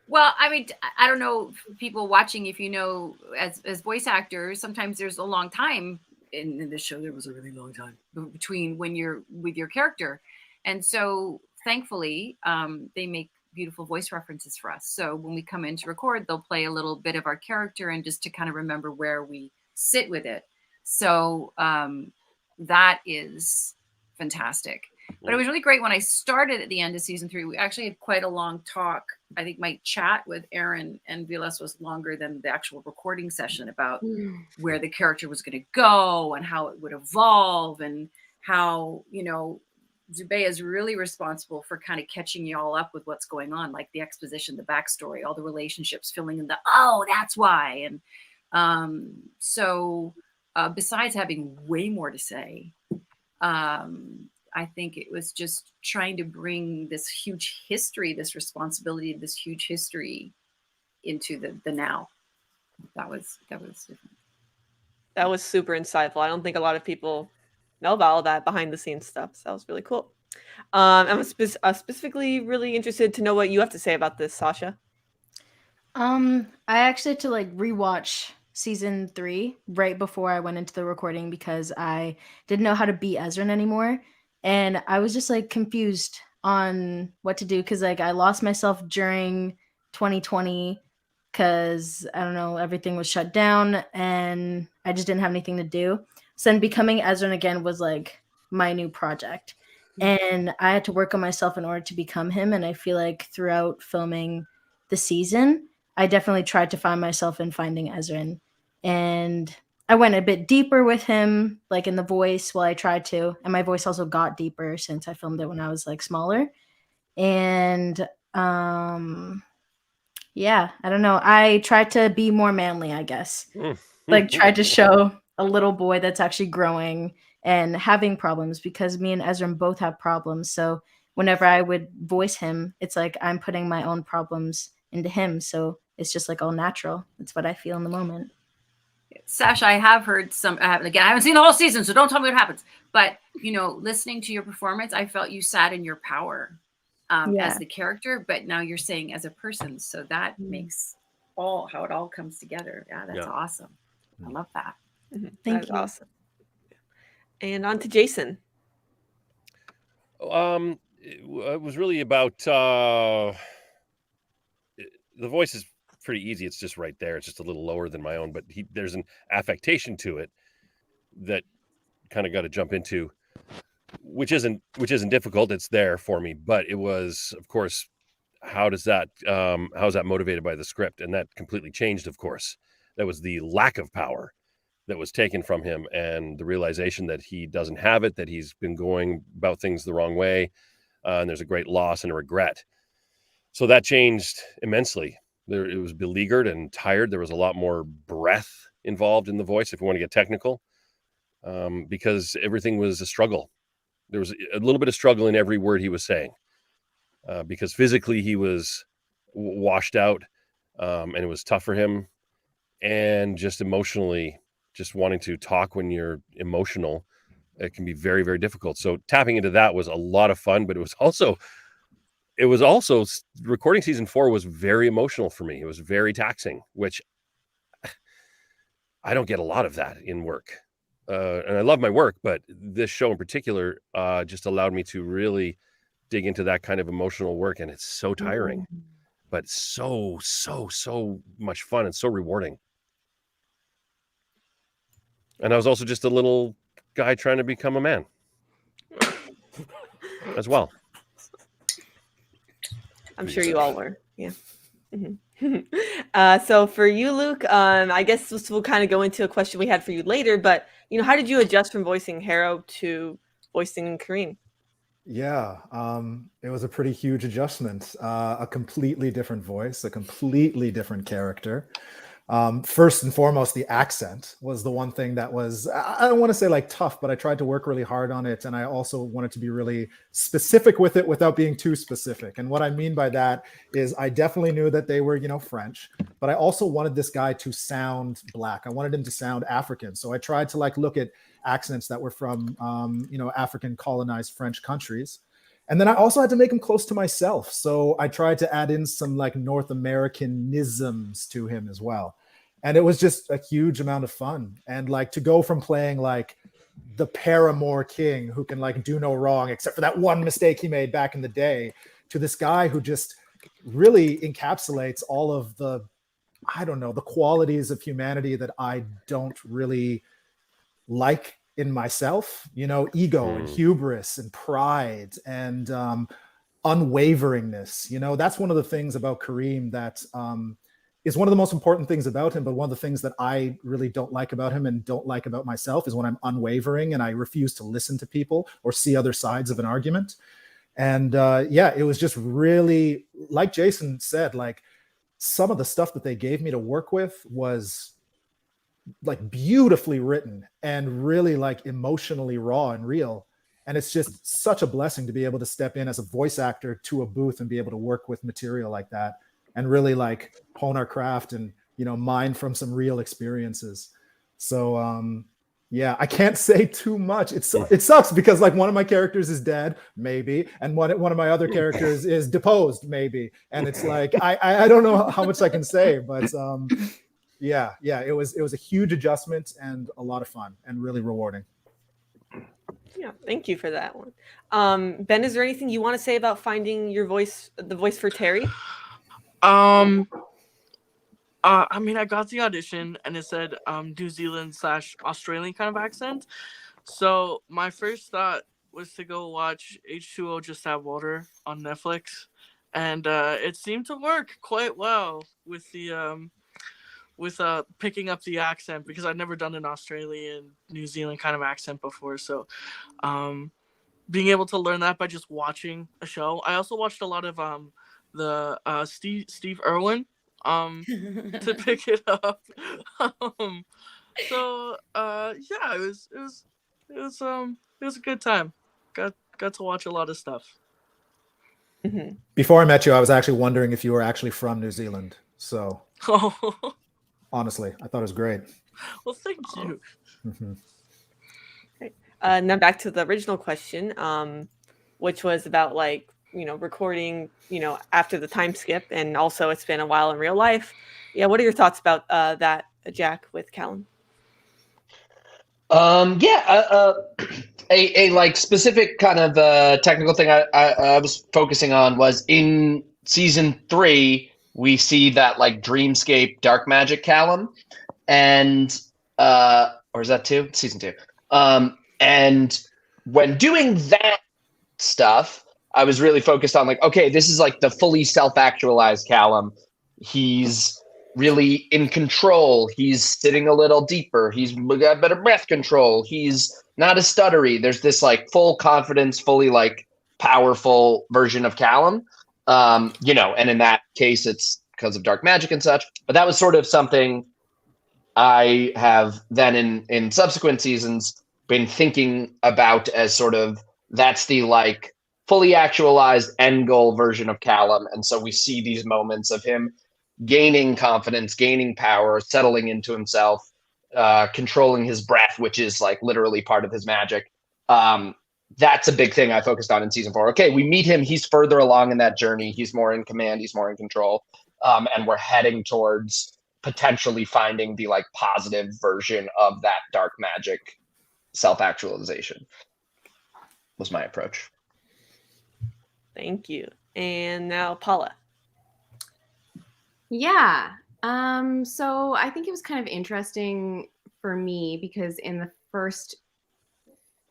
Well, I mean, I don't know, people watching, if you know, as voice actors, sometimes there's a long time in this show. There was a really long time between when you're with your character. And so thankfully, they make beautiful voice references for us. So when we come in to record, they'll play a little bit of our character and just to kind of remember where we sit with it. So that is fantastic. But it was really great when I started at the end of season 3. We actually had quite a long talk. I think my chat with Aaron and Vilas was longer than the actual recording session about where the character was going to go and how it would evolve and how, you know, Zubea is really responsible for kind of catching you all up with what's going on, like the exposition, the backstory, all the relationships, filling in the, oh, that's why. And so besides having way more to say, I think it was just trying to bring this huge history, this responsibility, this huge history into the now. That was different. That was super insightful. I don't think a lot of people know about all that behind the scenes stuff. So that was really cool. I'm specifically really interested to know what you have to say about this, Sasha. I actually had to like rewatch season 3 right before I went into the recording because I didn't know how to be Ezran anymore. And I was just like confused on what to do because like I lost myself during 2020 because I don't know, everything was shut down and I just didn't have anything to do. So then becoming Ezran again was like my new project. And I had to work on myself in order to become him. And I feel like throughout filming the season, I definitely tried to find myself in finding Ezran. And I went a bit deeper with him, like in the voice, while I tried to. And my voice also got deeper since I filmed it when I was like smaller. And yeah, I don't know. I tried to be more manly, I guess. Like tried to show a little boy that's actually growing and having problems, because me and Ezra both have problems. So whenever I would voice him, it's like I'm putting my own problems into him. So it's just like all natural. That's what I feel in the moment. Sasha, I have heard some, again, I haven't seen the whole season, so don't tell me what happens. But, you know, listening to your performance, I felt you sat in your power as the character, but now you're saying as a person. So that makes how it all comes together. Yeah, that's awesome. I love that. Thank you. Awesome. And on to Jason. It was really about the voice is pretty easy. It's just right there. It's just a little lower than my own, but there's an affectation to it that kind of got to jump into, which isn't difficult. It's there for me, but it was, of course, how is that motivated by the script? And that completely changed, of course. That was the lack of power that was taken from him, and the realization that he doesn't have it, that he's been going about things the wrong way, and there's a great loss and a regret. So that changed immensely. It was beleaguered and tired. There was a lot more breath involved in the voice, if we want to get technical, because everything was a struggle. There was a little bit of struggle in every word he was saying, because physically he was washed out, and it was tough for him, and just emotionally, just wanting to talk when you're emotional, it can be very, very difficult. So tapping into that was a lot of fun, but it was also recording season 4 was very emotional for me. It was very taxing, which I don't get a lot of that in work. And I love my work, but this show in particular just allowed me to really dig into that kind of emotional work. And it's so tiring, but so much fun and so rewarding. And I was also just a little guy trying to become a man as well. I'm sure you all were. Yeah. So for you, Luke, I guess we'll kind of go into a question we had for you later, but how did you adjust from voicing Harrow to voicing Kareem? Yeah, it was a pretty huge adjustment. A completely different voice, a completely different character. First and foremost, the accent was the one thing that was, I don't want to say like tough, but I tried to work really hard on it. And I also wanted to be really specific with it without being too specific. And what I mean by that is I definitely knew that they were, French, but I also wanted this guy to sound Black. I wanted him to sound African. So I tried to look at accents that were from, African colonized French countries. And then I also had to make him close to myself. So I tried to add in some North Americanisms to him as well. And it was just a huge amount of fun. And to go from playing the paramour king who can do no wrong, except for that one mistake he made back in the day, to this guy who just really encapsulates all of the qualities of humanity that I don't really like in myself, ego and hubris and pride and unwaveringness. That's one of the things about Kareem that is one of the most important things about him. But one of the things that I really don't like about him and don't like about myself is when I'm unwavering and I refuse to listen to people or see other sides of an argument. And it was just really, like Jason said, some of the stuff that they gave me to work with was beautifully written and really emotionally raw and real. And it's just such a blessing to be able to step in as a voice actor to a booth and be able to work with material like that and really hone our craft and mine from some real experiences. So I can't say too much. It sucks because one of my characters is dead, maybe, and one of my other characters is deposed, maybe, and it's I don't know how much I can say, but it was a huge adjustment and a lot of fun and really rewarding. Yeah, thank you for that one. Ben, is there anything you want to say about finding the voice for Terry? I got the audition and it said New Zealand / Australian kind of accent. So my first thought was to go watch H2O Just Have Water on Netflix, and it seemed to work quite well with the picking up the accent, because I'd never done an Australian, New Zealand kind of accent before. So being able to learn that by just watching a show. I also watched a lot of the Steve Irwin to pick it up. So yeah, it was a good time. Got to watch a lot of stuff. Mhm. Before I met you, I was actually wondering if you were actually from New Zealand. So Oh, honestly, I thought it was great. well, thank you. Mhm. Now back to the original question, which was about like recording after the time skip, and also it's been a while in real life. Yeah, what are your thoughts about that, Jack, with Callum? A like specific kind of technical thing I was focusing on was in season 3 we see that like dreamscape dark magic Callum, and or is that 2? Season 2. And when doing that stuff, I was really focused on like, okay, this is like the fully self-actualized Callum. He's really in control. He's sitting a little deeper. He's got better breath control. He's not as stuttery. There's this like full confidence, fully like powerful version of Callum. And in that case, it's because of dark magic and such. But that was sort of something I have then in subsequent seasons been thinking about as sort of that's the like fully actualized end goal version of Callum. And so we see these moments of him gaining confidence, gaining power, settling into himself, controlling his breath, which is like literally part of his magic. That's a big thing I focused on in season 4. Okay, we meet him. He's further along in that journey. He's more in command. He's more in control. And we're heading towards potentially finding the like positive version of that dark magic self-actualization was my approach. Thank you. And now Paula. Yeah. So I think it was kind of interesting for me because in the first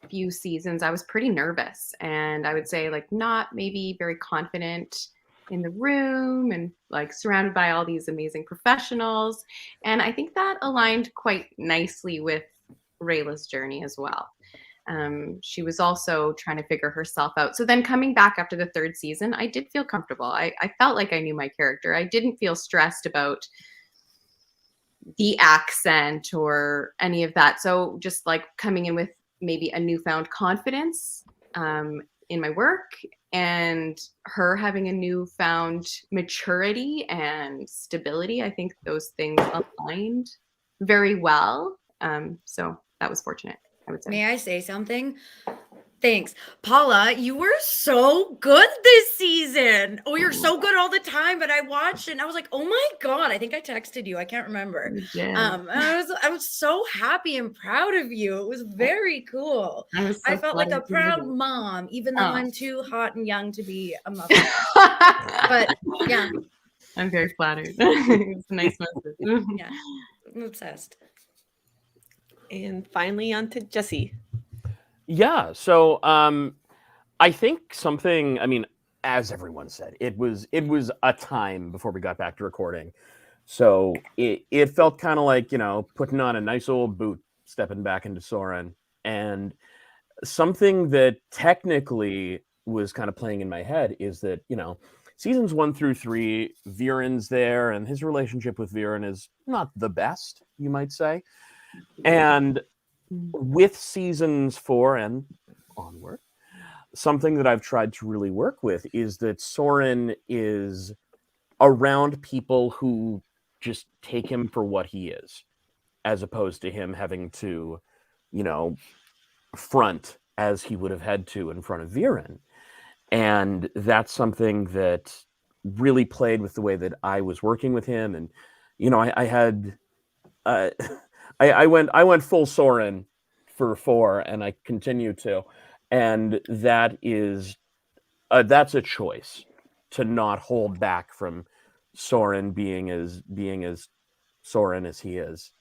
few seasons, I was pretty nervous, and I would say like not maybe very confident in the room and like surrounded by all these amazing professionals. And I think that aligned quite nicely with Rayla's journey as well. She was also trying to figure herself out. So then coming back after the 3rd season, I did feel comfortable. I felt like I knew my character. I didn't feel stressed about the accent or any of that. So just like coming in with maybe a newfound confidence in my work, and her having a newfound maturity and stability. I think those things aligned very well. So that was fortunate, I would say. May I say something? Thanks. Paula, you were so good this season. Oh, you're so good all the time. But I watched it and I was like, oh my God, I think I texted you. I can't remember. Yeah. I was so happy and proud of you. It was very cool. I felt like a proud mom, even though I'm too hot and young to be a mother. But yeah. I'm very flattered. It's a nice message. Yeah, I'm obsessed. And finally on to Jesse. Yeah, so I think something, I mean, as everyone said, it was a time before we got back to recording. So it felt kind of like, putting on a nice old boot, stepping back into Soren. And something that technically was kind of playing in my head is that, seasons 1 through 3, Viren's there, and his relationship with Viren is not the best, you might say. And with seasons 4 and onward, something that I've tried to really work with is that Soren is around people who just take him for what he is, as opposed to him having to, front as he would have had to in front of Viren. And that's something that really played with the way that I was working with him. And, I had... I went full Soren for 4, and I continue to, and that is that's a choice to not hold back from Soren being as Soren as he is.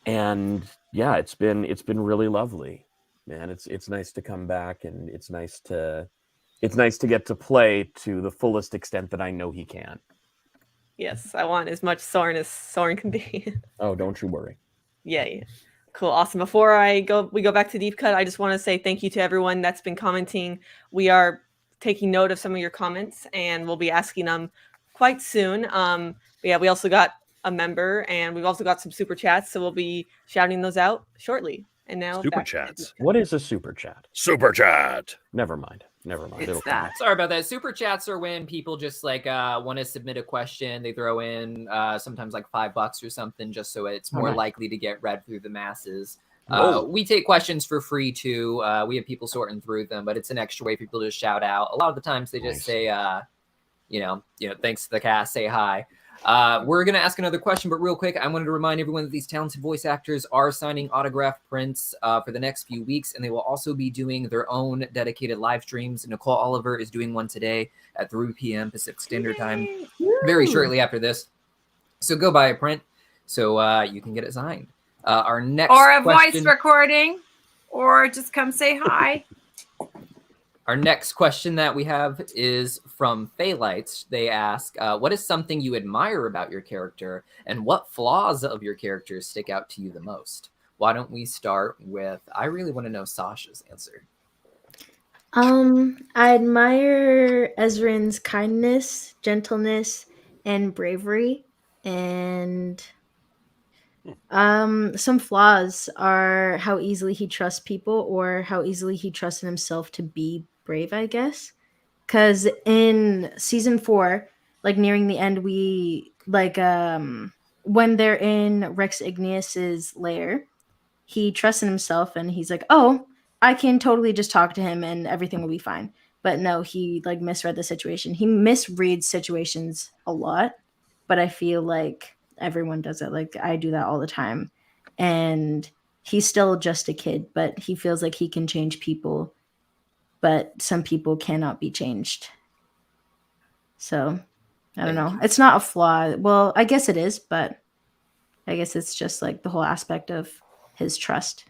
And yeah, it's been really lovely, man. It's nice to come back, and it's nice to get to play to the fullest extent that I know he can. Yes, I want as much Soren as Soren can be. Oh, don't you worry. Yeah. Cool. Awesome. Before we go back to Deep Cut, I just want to say thank you to everyone that's been commenting. We are taking note of some of your comments, and we'll be asking them quite soon. We also got a member, and we've also got some super chats, so we'll be shouting those out shortly. And now Super back to chats. What is a super chat? Super chat. Never mind. Never mind. It's It'll come. that. Sorry about that. Super chats are when people just like want to submit a question. They throw in sometimes like $5 or something, just so it's more nice. likely to get read through the masses. Oh. We take questions for free too. We have people sorting through them, but it's an extra way for people to shout out. A lot of the times they just Nice. say, you know, thanks to the cast, say hi. We're going to ask another question, but real quick, I wanted to remind everyone that these talented voice actors are signing autograph prints for the next few weeks, and they will also be doing their own dedicated live streams. Nicole Oliver is doing one today at 3 p.m. Pacific Standard Time, very shortly after this. So go buy a print so you can get it signed. Our next Or a question, voice recording, or just come say hi. Our next question that we have is from Phalites. They ask, what is something you admire about your character, and what flaws of your character stick out to you the most? Why don't we start with, I really want to know Sasha's answer. I admire Ezrin's kindness, gentleness, and bravery. And some flaws are how easily he trusts people, or how easily he trusts in himself to be brave, I guess. Because in season 4, like nearing the end, we like when they're in Rex Igneous's lair, he trusts in himself and he's like, oh, I can totally just talk to him and everything will be fine. But no, he like misread the situation. He misreads situations a lot, but I feel like everyone does it. Like I do that all the time. And he's still just a kid, but he feels like he can change people, but some people cannot be changed. So I don't know. It's not a flaw. Well, I guess it is, but I guess it's just like the whole aspect of his trust.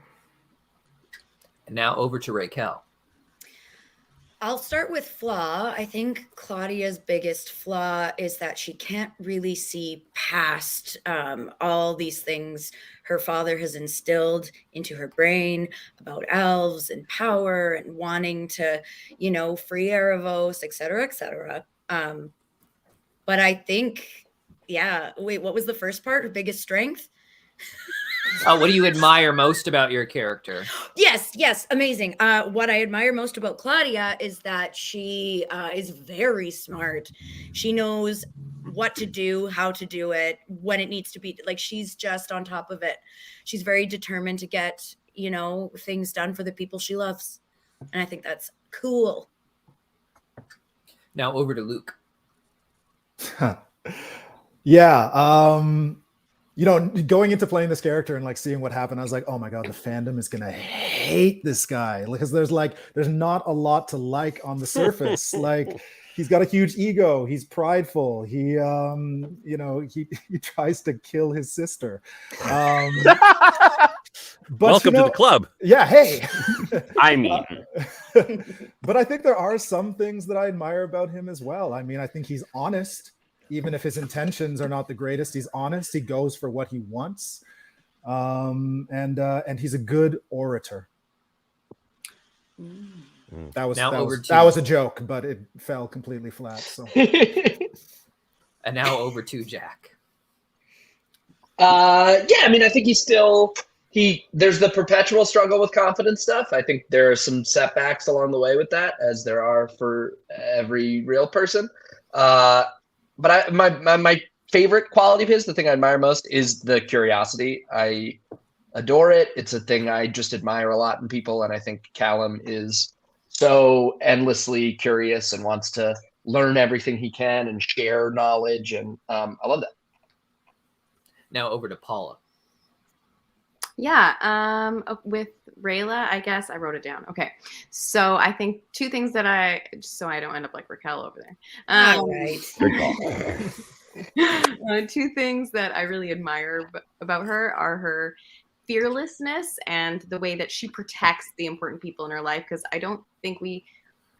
And now over to Raquel. I'll start with flaw. I think Claudia's biggest flaw is that she can't really see past all these things her father has instilled into her brain about elves and power and wanting to, you know, free Erebos, et cetera, et cetera. But I think, yeah, wait, what was the first part? Her biggest strength? What do you admire most about your character? Yes, amazing. What I admire most about Claudia is that she is very smart. She knows what to do, how to do it, when it needs to be. Like, she's just on top of it. She's very determined to get, you know, things done for the people she loves. And I think that's cool. Now over to Luke. Yeah. You know, going into playing this character and like seeing what happened, I was like, oh my God, the fandom is gonna hate this guy, because there's not a lot to like on the surface. Like, he's got a huge ego, he's prideful, he you know, he tries to kill his sister. But welcome to the club. Yeah, hey. I mean, but I think there are some things that I admire about him as well. I mean, I think he's honest. Even if his intentions are not the greatest, he's honest. He goes for what he wants, and he's a good orator. That was a joke, but it fell completely flat. So, and now over to Jack. Yeah, I mean, I think there's the perpetual struggle with confidence stuff. I think there are some setbacks along the way with that, as there are for every real person. But my favorite quality of his, the thing I admire most, is the curiosity. I adore it. It's a thing I just admire a lot in people, and I think Callum is so endlessly curious and wants to learn everything he can and share knowledge, and I love that. Now over to Paula. Yeah, with Rayla, I guess I wrote it down. Okay, so I think two things that just so I don't end up like Raquel over there. All right. Two things that I really admire about her are her fearlessness and the way that she protects the important people in her life. Because I don't think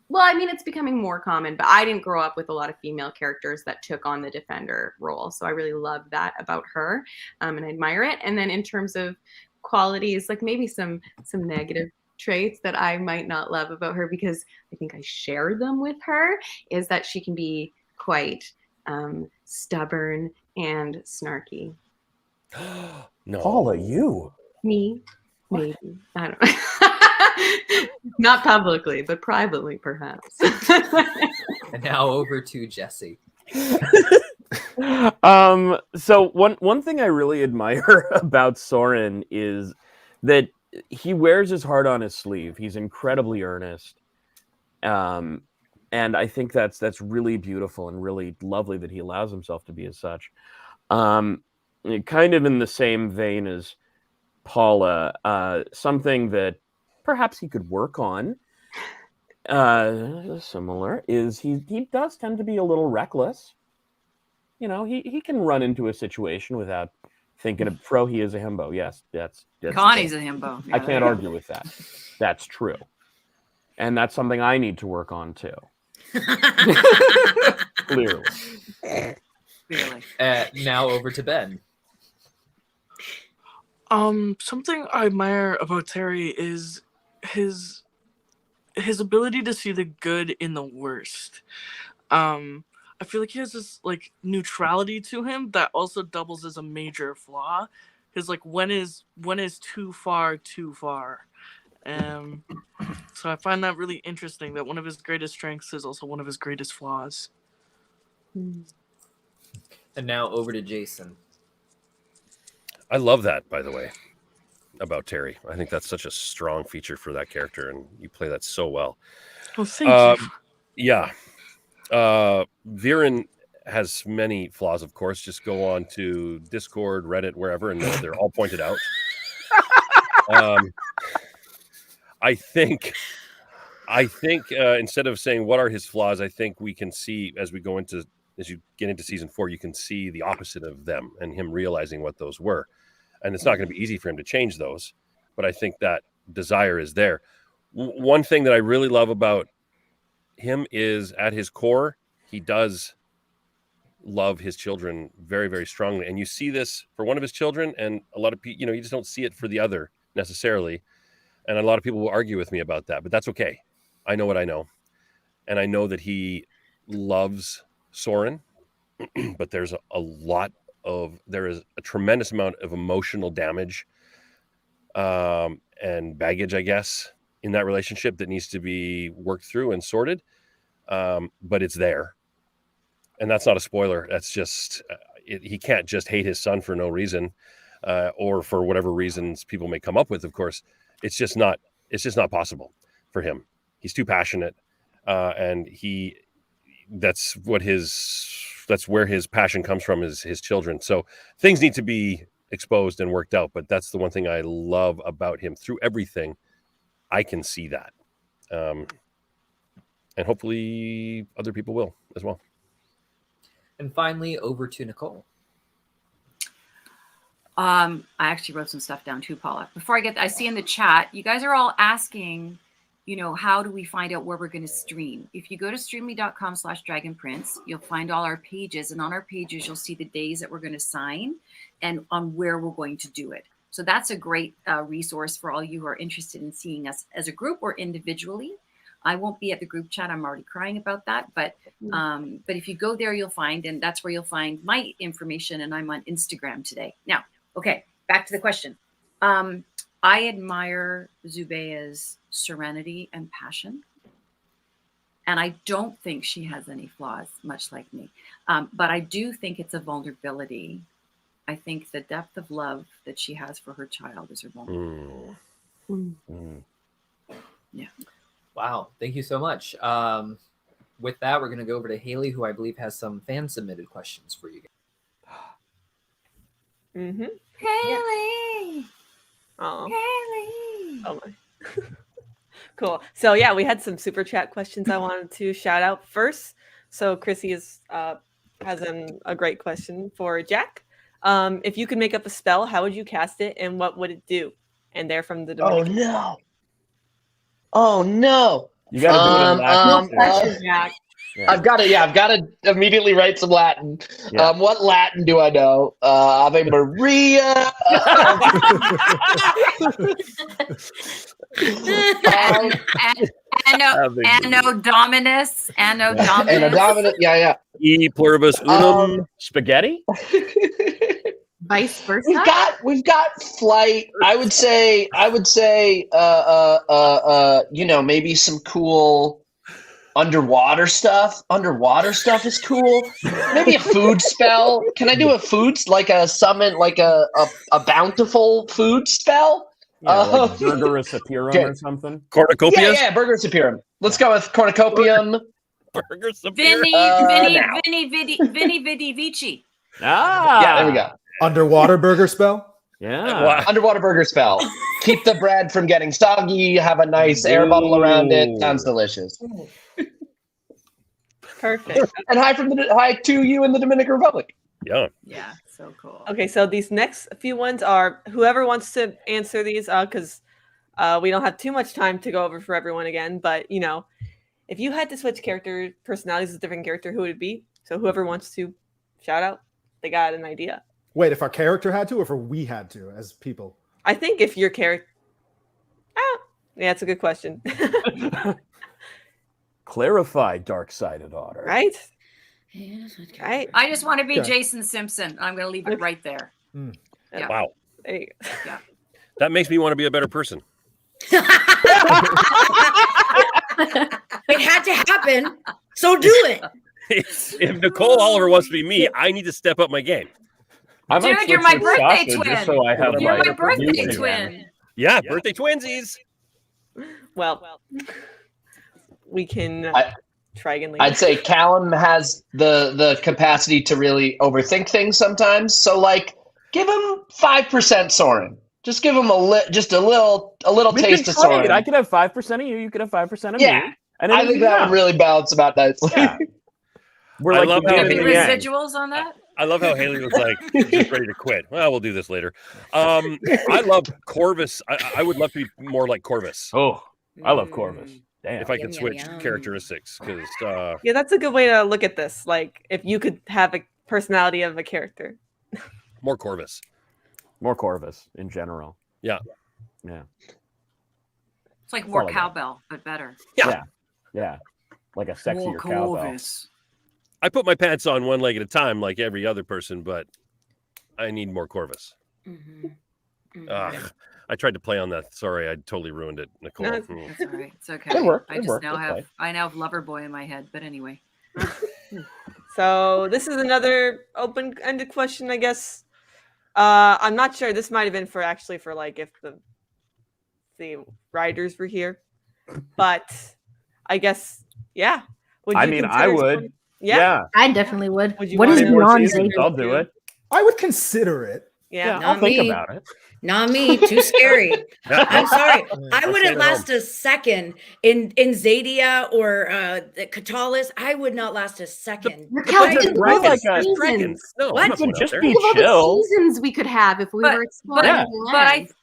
well, I mean, it's becoming more common, but I didn't grow up with a lot of female characters that took on the defender role. So I really love that about her, and I admire it. And then in terms of qualities, like maybe some negative traits that I might not love about her, because I think I share them with her, is that she can be quite stubborn and snarky. No. Paula, you. Me, maybe. I don't know. Not publicly, but privately, perhaps. And now over to Jesse. So one thing I really admire about Soren is that he wears his heart on his sleeve. He's incredibly earnest. And I think that's really beautiful and really lovely that he allows himself to be as such. Kind of in the same vein as Paula, something that perhaps he could work on, similar, is he does tend to be a little reckless. You know, he can run into a situation without thinking of he is a himbo. Yes, that's Connie's a himbo. I can't argue with that. That's true. And that's something I need to work on too. Clearly. Really. Now over to Ben. Something I admire about Terry is his ability to see the good in the worst. I feel like he has this like neutrality to him that also doubles as a major flaw. His like when is too far too far. So I find that really interesting that one of his greatest strengths is also one of his greatest flaws. And now over to Jason. I love that, by the way, about Terry. I think that's such a strong feature for that character, and you play that so well. Well, thank you. Yeah. Viren has many flaws, of course. Just go on to Discord, Reddit, wherever, and they're all pointed out. I think instead of saying what are his flaws, I think we can see as you get into season 4, you can see the opposite of them and him realizing what those were. And it's not going to be easy for him to change those, but I think that desire is there. One thing that I really love about him is at his core, he does love his children very, very strongly. And you see this for one of his children, and a lot of people, you just don't see it for the other necessarily. And a lot of people will argue with me about that, but that's okay. I know what I know. And I know that he loves Soren, but there is a tremendous amount of emotional damage and baggage, I guess, in that relationship that needs to be worked through and sorted. But it's there. And that's not a spoiler. That's just, he can't just hate his son for no reason, or for whatever reasons people may come up with, of course. It's just not possible for him. He's too passionate. And that's where his passion comes from, is his children. So things need to be exposed and worked out, but that's the one thing I love about him. Through everything, I can see that. And hopefully other people will as well. And finally, over to Nicole. I actually wrote some stuff down too, Paula. Before I see in the chat, you guys are all asking, how do we find out where we're going to stream? If you go to streamly.com/dragonprince, you'll find all our pages. And on our pages, you'll see the days that we're going to sign and on where we're going to do it. So that's a great resource for all you who are interested in seeing us as a group or individually. I won't be at the group chat. I'm already crying about that. But if you go there, you'll find, and that's where you'll find my information. And I'm on Instagram today. Now, okay, back to the question. I admire Zubea's serenity and passion. And I don't think she has any flaws, much like me. But I do think it's a vulnerability. I think the depth of love that she has for her child is her vulnerability. Yeah. Wow. Thank you so much. With that, we're going to go over to Haley, who I believe has some fan-submitted questions for you guys. Mm-hmm. Haley! Oh. Haley! Oh my. Cool. So yeah, we had some super chat questions I wanted to shout out first. So Chrissy has a great question for Jack. If you could make up a spell, how would you cast it, and what would it do? And they're from the Dominican. Oh no! You got to do it in Latin. Yeah. I've got to immediately write some Latin. Yeah. What Latin do I know? Ave Maria. Anno Dominus. Yeah. E pluribus unum. Spaghetti. Vice versa. We've got flight. I would say, maybe some cool underwater stuff. Underwater stuff is cool. Maybe a food spell. Can I do a food, like a summon, like a bountiful food spell? Yeah, like Burgerus Apirum or something. Cornucopias? Yeah, Burgerus Apirum. Let's go with Cornucopium. Burgers Vinny Vidi Vici. Yeah, there we go. Underwater burger spell. Yeah. Underwater burger spell. Keep the bread from getting soggy. Have a nice air bubble around it. Sounds delicious. Perfect. And hi to you in the Dominican Republic. Yeah. Yeah, so cool. Okay, so these next few ones are whoever wants to answer these, because we don't have too much time to go over for everyone again. But if you had to switch personalities with a different character, who would it be? So whoever wants to shout out, they got an idea. Wait, if our character had to, or if we had to as people? I think if your character, yeah, it's a good question. Clarify, dark-sided otter. Right? Right. I just want to be Okay. Jason Simpson. I'm going to leave it right there. Yeah. Wow. There you go. Yeah. That makes me want to be a better person. It had to happen, so do it. If Nicole Oliver wants to be me, I need to step up my game. I might Dude, you're switch my with birthday sausage twin. just so I have You're like my a birthday producer twin. Yeah, birthday twinsies. Well, we can try again later. I'd say Callum has the capacity to really overthink things sometimes. So give him 5% Soren. Just give him a little We taste could of trade. Soren. I could have 5% of you. You could have 5% of me. Yeah. And I think that would really balance about nicely. Yeah. We're I like love the how yin Any and the yang. residuals on that? I love how Haley was like, just ready to quit. Well, we'll do this later. I love Corvus. I would love to be more like Corvus. Oh, I love Corvus. Damn. If I could Yum, switch yum, yum. characteristics, because Yeah, that's a good way to look at this. Like, if you could have a personality of a character. more Corvus. More Corvus in general. Yeah. Yeah. It's like more all I got. cowbell, but better. Yeah. Yeah. Like a sexier cowbell. I put my pants on one leg at a time, like every other person, but I need more Corvus. I tried to play on that. Sorry, I totally ruined it, Nicole. No, That's all right. It's okay. Good work, I good just work, now good have play. I now have Loverboy in my head. But anyway. So this is another open-ended question, I guess. I'm not sure. This might have been for like if the writers were here, but I guess yeah. Would I you mean, consider I would. someone- Yeah. I definitely would. Would you What want is it? More beyond seasons, Zadia? I'll do it. I would consider it. Yeah. I'll Not think me. about it. Not me. Too scary. I'm sorry. I wouldn't last a second in Zadia or Catalyst. I would not last a second. Raquel, But think right, of the like a- seasons. Dragons. No, What? I'm not going out Just there. be Think of all chill. the seasons we could have if we were exploring Yeah. new But lands.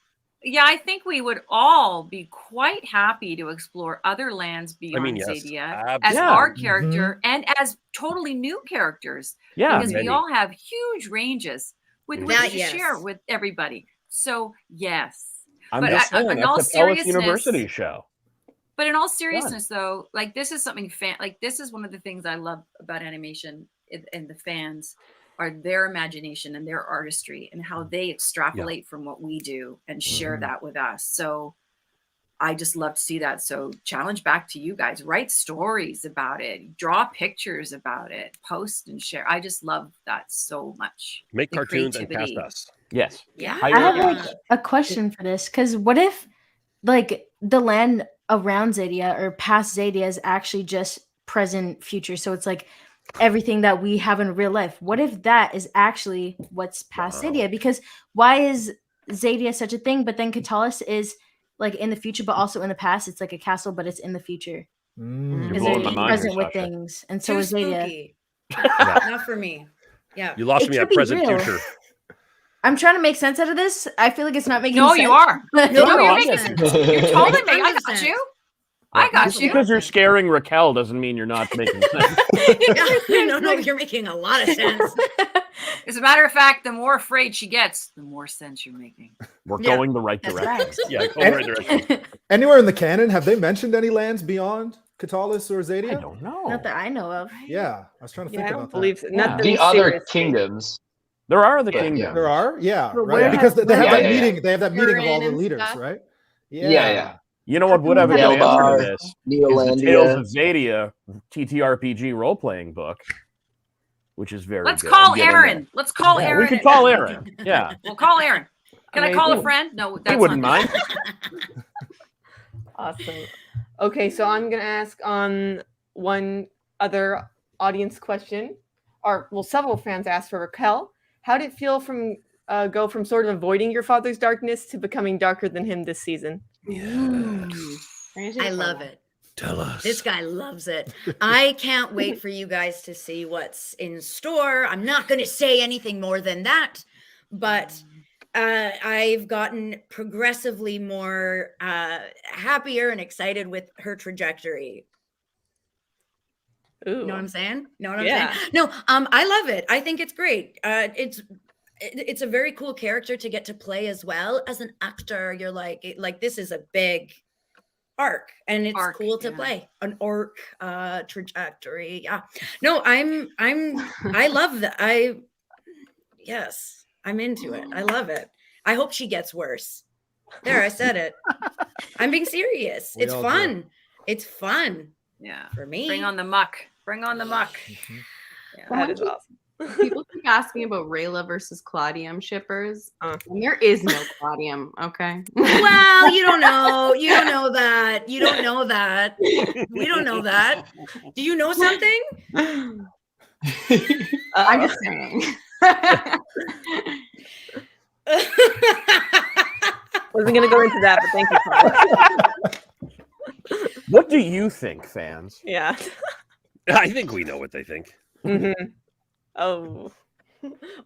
I think we would all be quite happy to explore other lands beyond yes, Zadia as absolutely. our character and as totally new characters. Yeah. Because we Many. all have huge ranges with which That, to yes. share with everybody. So yes. I'm But just saying, in that's all a Palace seriousness- University show. But in all seriousness, though, like this is something this is one of the things I love about animation and the fans are their imagination and their artistry and how they extrapolate from what we do and share that with us. So I just love to see that. So challenge back to you guys, write stories about it, draw pictures about it, post and share. I just love that so much. Make The cartoons and cast creativity. us. Yes. Yeah. I have like a question for this because what if like the land around Zadia or past Zadia is actually just present future? So it's like everything that we have in real life. What if that is actually what's past Zadia? Because why is Zadia such a thing? But then Catalyst is like in the future, but also in the past. It's like a castle, but it's in the future. You're Is blowing it my mind present here, with Sasha. things? And so Too is Zadia. spooky. Not for me. Yeah. You lost It me could at be present real. future. I'm trying to make sense out of this. I feel like it's not making No, sense. you are. No, No, no, you're I'm making making sense. You're totally making. I got 100%. you. I got Just you. because you're scaring Raquel doesn't mean you're not making sense. No, you're making a lot of sense. As a matter of fact, the more afraid she gets, the more sense you're making. We're going the right That's direction. right. Yeah, go in the right direction. Anywhere in the canon, have they mentioned any lands beyond Katalis or I Zadia? don't know. Not that I know of. Yeah, I was trying to Yeah, think I about don't believe so. Yeah. Not The that other seriously. kingdoms. There are the Yeah. kingdoms. There are, yeah, But right? where Because has- they have Yeah, that yeah, yeah. meeting. They have that meeting of all Turin the and leaders, stuff. right? Yeah. You know what would have a good Nelbar, answer to this? Is the Tales of Neolandia. Zadia TTRPG role-playing book, which is very Let's good. call Get in Aaron. Let's call Yeah, Aaron. we could call Aaron. Yeah, We'll call Aaron. Can I call a Amazing. friend? No, he that's wouldn't not mind. Awesome. Okay, so I'm gonna ask on one other audience question, or well, several fans asked for Raquel. How did it feel from go from sort of avoiding your father's darkness to becoming darker than him this season? I love it. Tell us. This guy loves it. I can't wait for you guys to see what's in store. I'm not going to say anything more than that, but I've gotten progressively more happier and excited with her trajectory. Ooh. You know what I'm saying? Know what I'm Yeah. saying? No, I love it. I think it's great. It's a very cool character to get to play as well. As an actor, you're like this is a big arc, and it's Arc, cool to yeah. play an arc trajectory. Yeah. No, I love that. Yes, I'm into it. I love it. I hope she gets worse. There, I said it. I'm being serious. We It's all do. fun. It's fun Yeah. for me. Bring on the muck. Bring on the muck. That is awesome. People keep asking about Rayla versus Claudium shippers. And there is no Claudium, okay? Well, you don't know. You don't know that. You don't know that. We don't know that. Do you know something? I'm just saying. Wasn't gonna go into that, but thank you, Paul. What do you think, fans? Yeah. I think we know what they think. hmm Oh.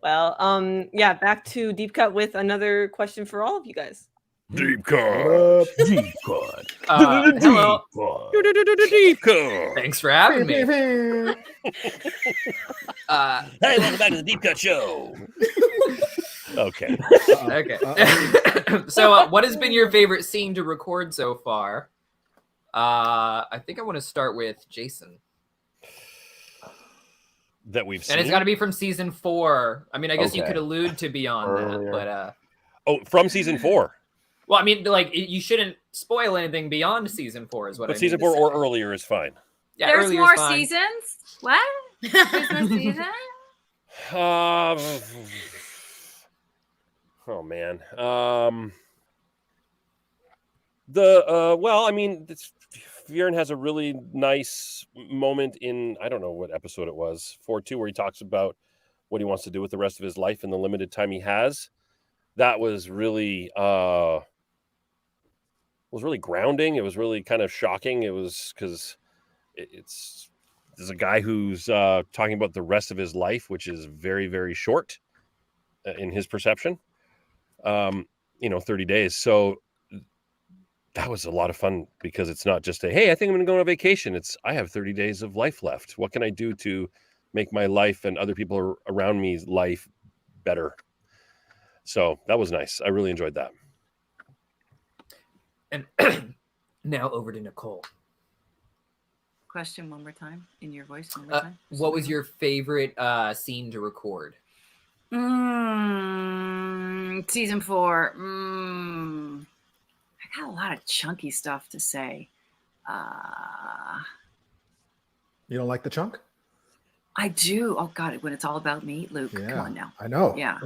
Well, yeah, back to Deep Cut with another question for all of you guys. Deep cut. Deep cut. Hello. Deep cut. Thanks for having me. Hey, welcome back to the Deep Cut Show. Okay. Okay. So, what has been your favorite scene to record so far? I think I want to start with Jason. That we've seen. And it's got to be from season 4. I mean, I guess you Okay. could allude to beyond Earlier. that, Oh, from season 4. well, I mean, like you shouldn't spoil anything beyond season 4, is what I But mean season to 4 say. or earlier is fine. Yeah, There's earlier's more fine. seasons? What? There's more seasons? Oh man. Well, I mean, Viren has a really nice moment in, I don't know what episode it was, 4-2, where he talks about what he wants to do with the rest of his life in the limited time he has. That was really grounding. It was really kind of shocking. It was because there's a guy who's talking about the rest of his life, which is very, very short in his perception. 30 days. So that was a lot of fun because it's not just hey, I think I'm going to go on a vacation. It's I have 30 days of life left. What can I do to make my life and other people around me's life better? So that was nice. I really enjoyed that. And now over to Nicole. Question one more time in your voice. One more time. What was your favorite scene to record? Season 4. I got a lot of chunky stuff to say. You don't like the chunk? I do. Oh God, when it's all about me, Luke. Yeah, Come on now. I know. Yeah.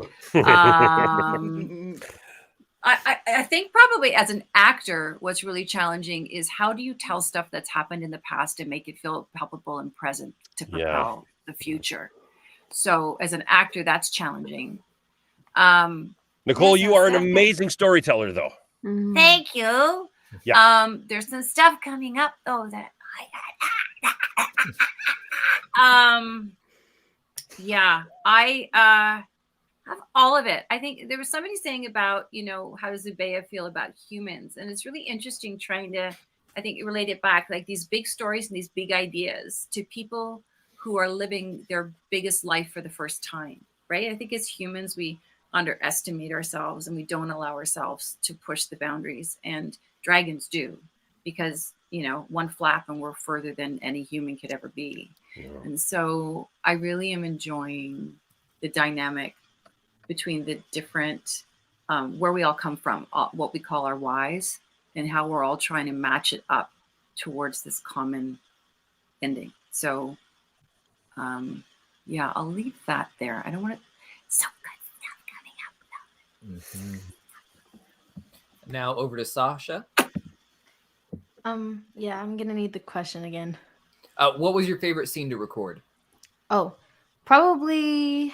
I think probably as an actor, what's really challenging is how do you tell stuff that's happened in the past and make it feel palpable and present to propel the future. So as an actor, that's challenging. Nicole, you are an amazing storyteller, though. Thank you. Yeah. There's some stuff coming up though that I have all of it. I think there was somebody saying about, how does Zubea feel about humans? And it's really interesting trying to, I think, relate it back, like these big stories and these big ideas to people who are living their biggest life for the first time. right? I think as humans, we underestimate ourselves and we don't allow ourselves to push the boundaries, and dragons do, because one flap and we're further than any human could ever be. And so I really am enjoying the dynamic between the different where we all come from, what we call our whys, and how we're all trying to match it up towards this common ending. So yeah, I'll leave that there. I don't want to. So good stuff coming up. Now over to Sasha. Yeah, I'm gonna need the question again. What was your favorite scene to record? Oh, probably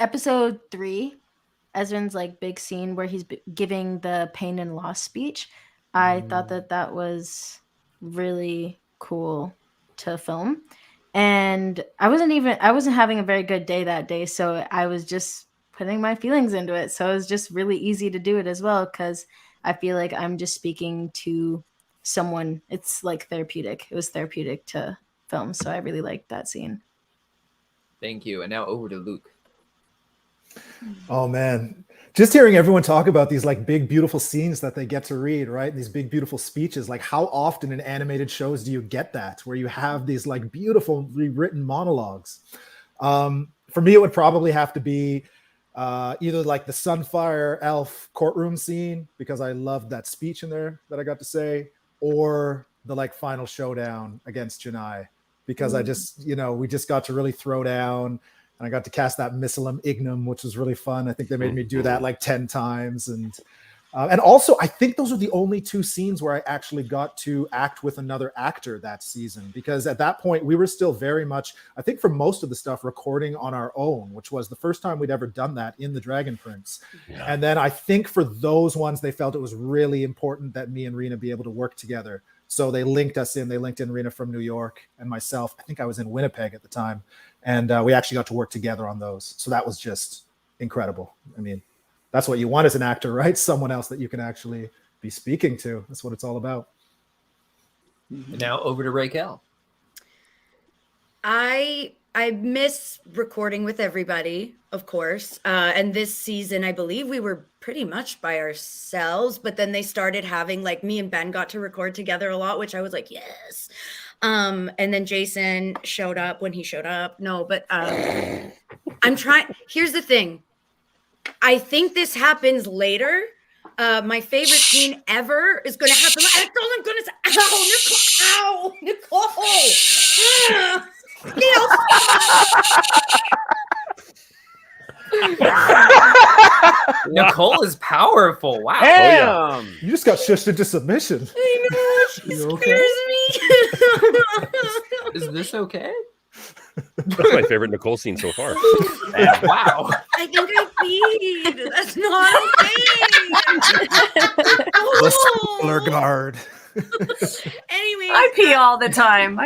episode 3, Ezrin's like big scene where he's giving the pain and loss speech. I thought that was really cool to film, and I wasn't having a very good day that day, so I was just putting my feelings into it. So it was just really easy to do it as well, because I feel like I'm just speaking to someone. It's like therapeutic. It was therapeutic to film, so I really liked that scene. Thank you. And now over to Luke. Oh man, just hearing everyone talk about these like big beautiful scenes that they get to read, right? These big beautiful speeches. Like, how often in animated shows do you get that, where you have these like beautiful rewritten monologues? For me, it would probably have to be either like the Sunfire Elf courtroom scene, because I loved that speech in there that I got to say, or the like final showdown against Janai, because I just, we just got to really throw down, and I got to cast that Missilum Ignum, which was really fun. I think they made me do that like 10 times. And also, I think those are the only 2 scenes where I actually got to act with another actor that season, because at that point we were still very much, I think for most of the stuff, recording on our own, which was the first time we'd ever done that in the Dragon Prince. Yeah. And then I think for those ones, they felt it was really important that me and Rena be able to work together. So they linked us in. They linked in Rena from New York and myself. I think I was in Winnipeg at the time. And we actually got to work together on those. So that was just incredible. I mean, that's what you want as an actor, right? Someone else that you can actually be speaking to. That's what it's all about. And now over to Raquel. I miss recording with everybody, of course. And this season, I believe we were pretty much by ourselves, but then they started having, like, me and Ben got to record together a lot, which I was like, yes. And then Jason showed up when he showed up. No, but I'm trying. Here's the thing. I think this happens later. My favorite scene ever is going to happen. That's all I'm going to say. Ow, Nicole! Ow, Nicole! Nicole is powerful. Wow. Damn. You just got shushed into submission. I know. She scares me. Is this okay? That's my favorite Nicole scene so far. Wow. I think I peed. That's not okay. The spoiler guard. Anyway, I pee all the time.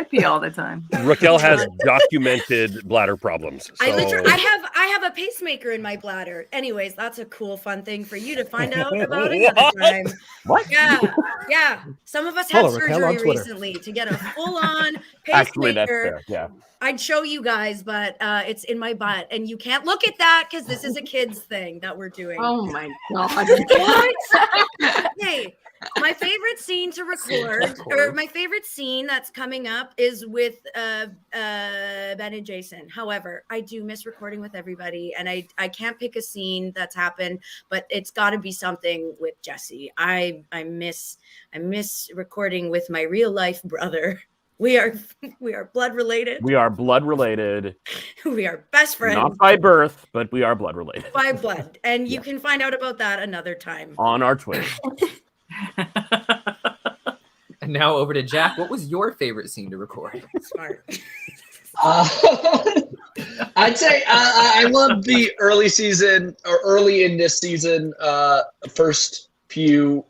Raquel has documented bladder problems. So. I have a pacemaker in my bladder. Anyways, that's a cool, fun thing for you to find out about another time. What? Yeah. Some of us had surgery recently to get a full-on pacemaker. Actually, that's fair. Yeah. I'd show you guys, but it's in my butt, and you can't look at that because this is a kids thing that we're doing. Oh my god! What? Hey, my favorite scene to record, or my favorite scene that's coming up, is with Ben and Jason. However, I do miss recording with everybody, and I can't pick a scene that's happened, but it's got to be something with Jesse. I miss recording with my real life brother. We are blood related. We are blood related. We are best friends. Not by birth, but we are blood related. By blood. And you can find out about that another time. On our Twitter. And now over to Jack. What was your favorite scene to record? Smart. I'd say I love the early season, or early in this season, first few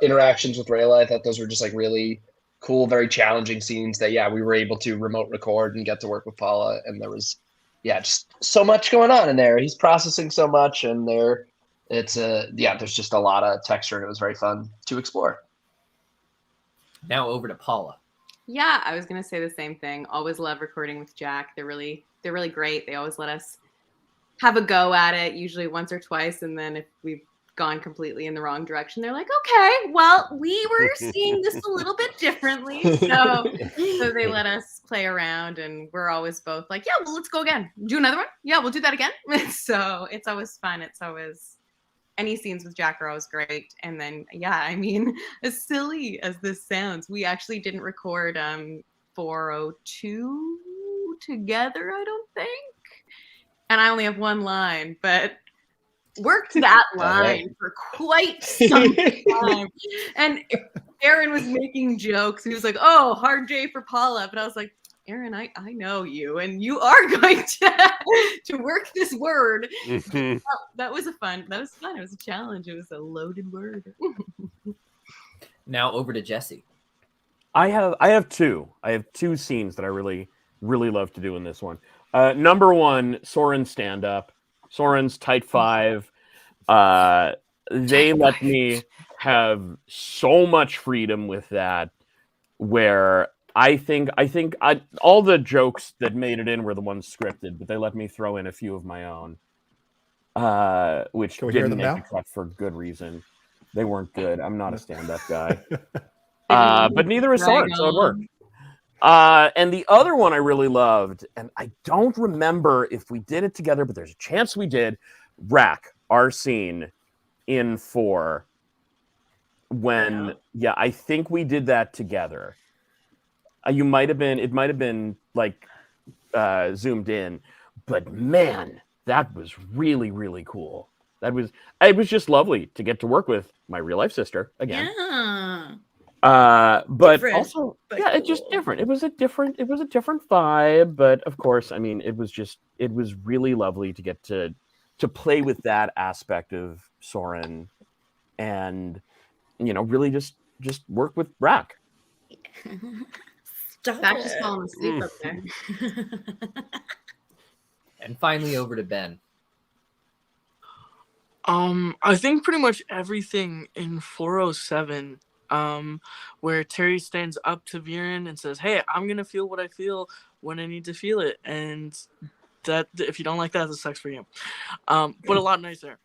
interactions with Rayla. I thought those were just like really cool, very challenging scenes that, we were able to remote record and get to work with Paula. And there was, just so much going on in there. He's processing so much, and there's just a lot of texture, and it was very fun to explore. Now over to Paula. Yeah, I was gonna say the same thing. Always love recording with Jack. They're really great. They always let us have a go at it, usually once or twice, and then if we've gone completely in the wrong direction, they're like, okay, well, we were seeing this a little bit differently. So they let us play around, and we're always both like, yeah, well, let's go again. Do another one. Yeah, we'll do that again. So it's always fun. It's always, any scenes with Jack are always great. And then, yeah, I mean, as silly as this sounds, we actually didn't record 402 together, I don't think. And I only have one line, but worked that line for quite some time. And Aaron was making jokes. He was like, oh, hard J for Paula. But I was like, Aaron, I know you, and you are going to work this word. That was fun. It was a challenge. It was a loaded word. Now over to Jesse. I have two scenes that I really love to do in this one. Number one, Soren stand up. Soren's Tight Five. They let me have so much freedom with that, where I think all the jokes that made it in were the ones scripted, but they let me throw in a few of my own, which didn't make the cut for good reason. They weren't good. I'm not a stand-up guy. But neither is Soren, so it worked. And the other one I really loved, and I don't remember if we did it together, but there's a chance we did, Rack, our scene in 4, when, I think we did that together. It might have been like zoomed in, but man, that was really, really cool. It was just lovely to get to work with my real life sister again. Yeah. But different, also, but yeah, cool. it's just different. It was a different vibe, but of course, I mean, it was really lovely to get to play with that aspect of Soren, and really just work with Rack. Zach just falling asleep up there. And finally over to Ben. I think pretty much everything in 407, where Terry stands up to Viren and says, hey, I'm gonna feel what I feel when I need to feel it, and that if you don't like that sucks for you. But a lot nicer.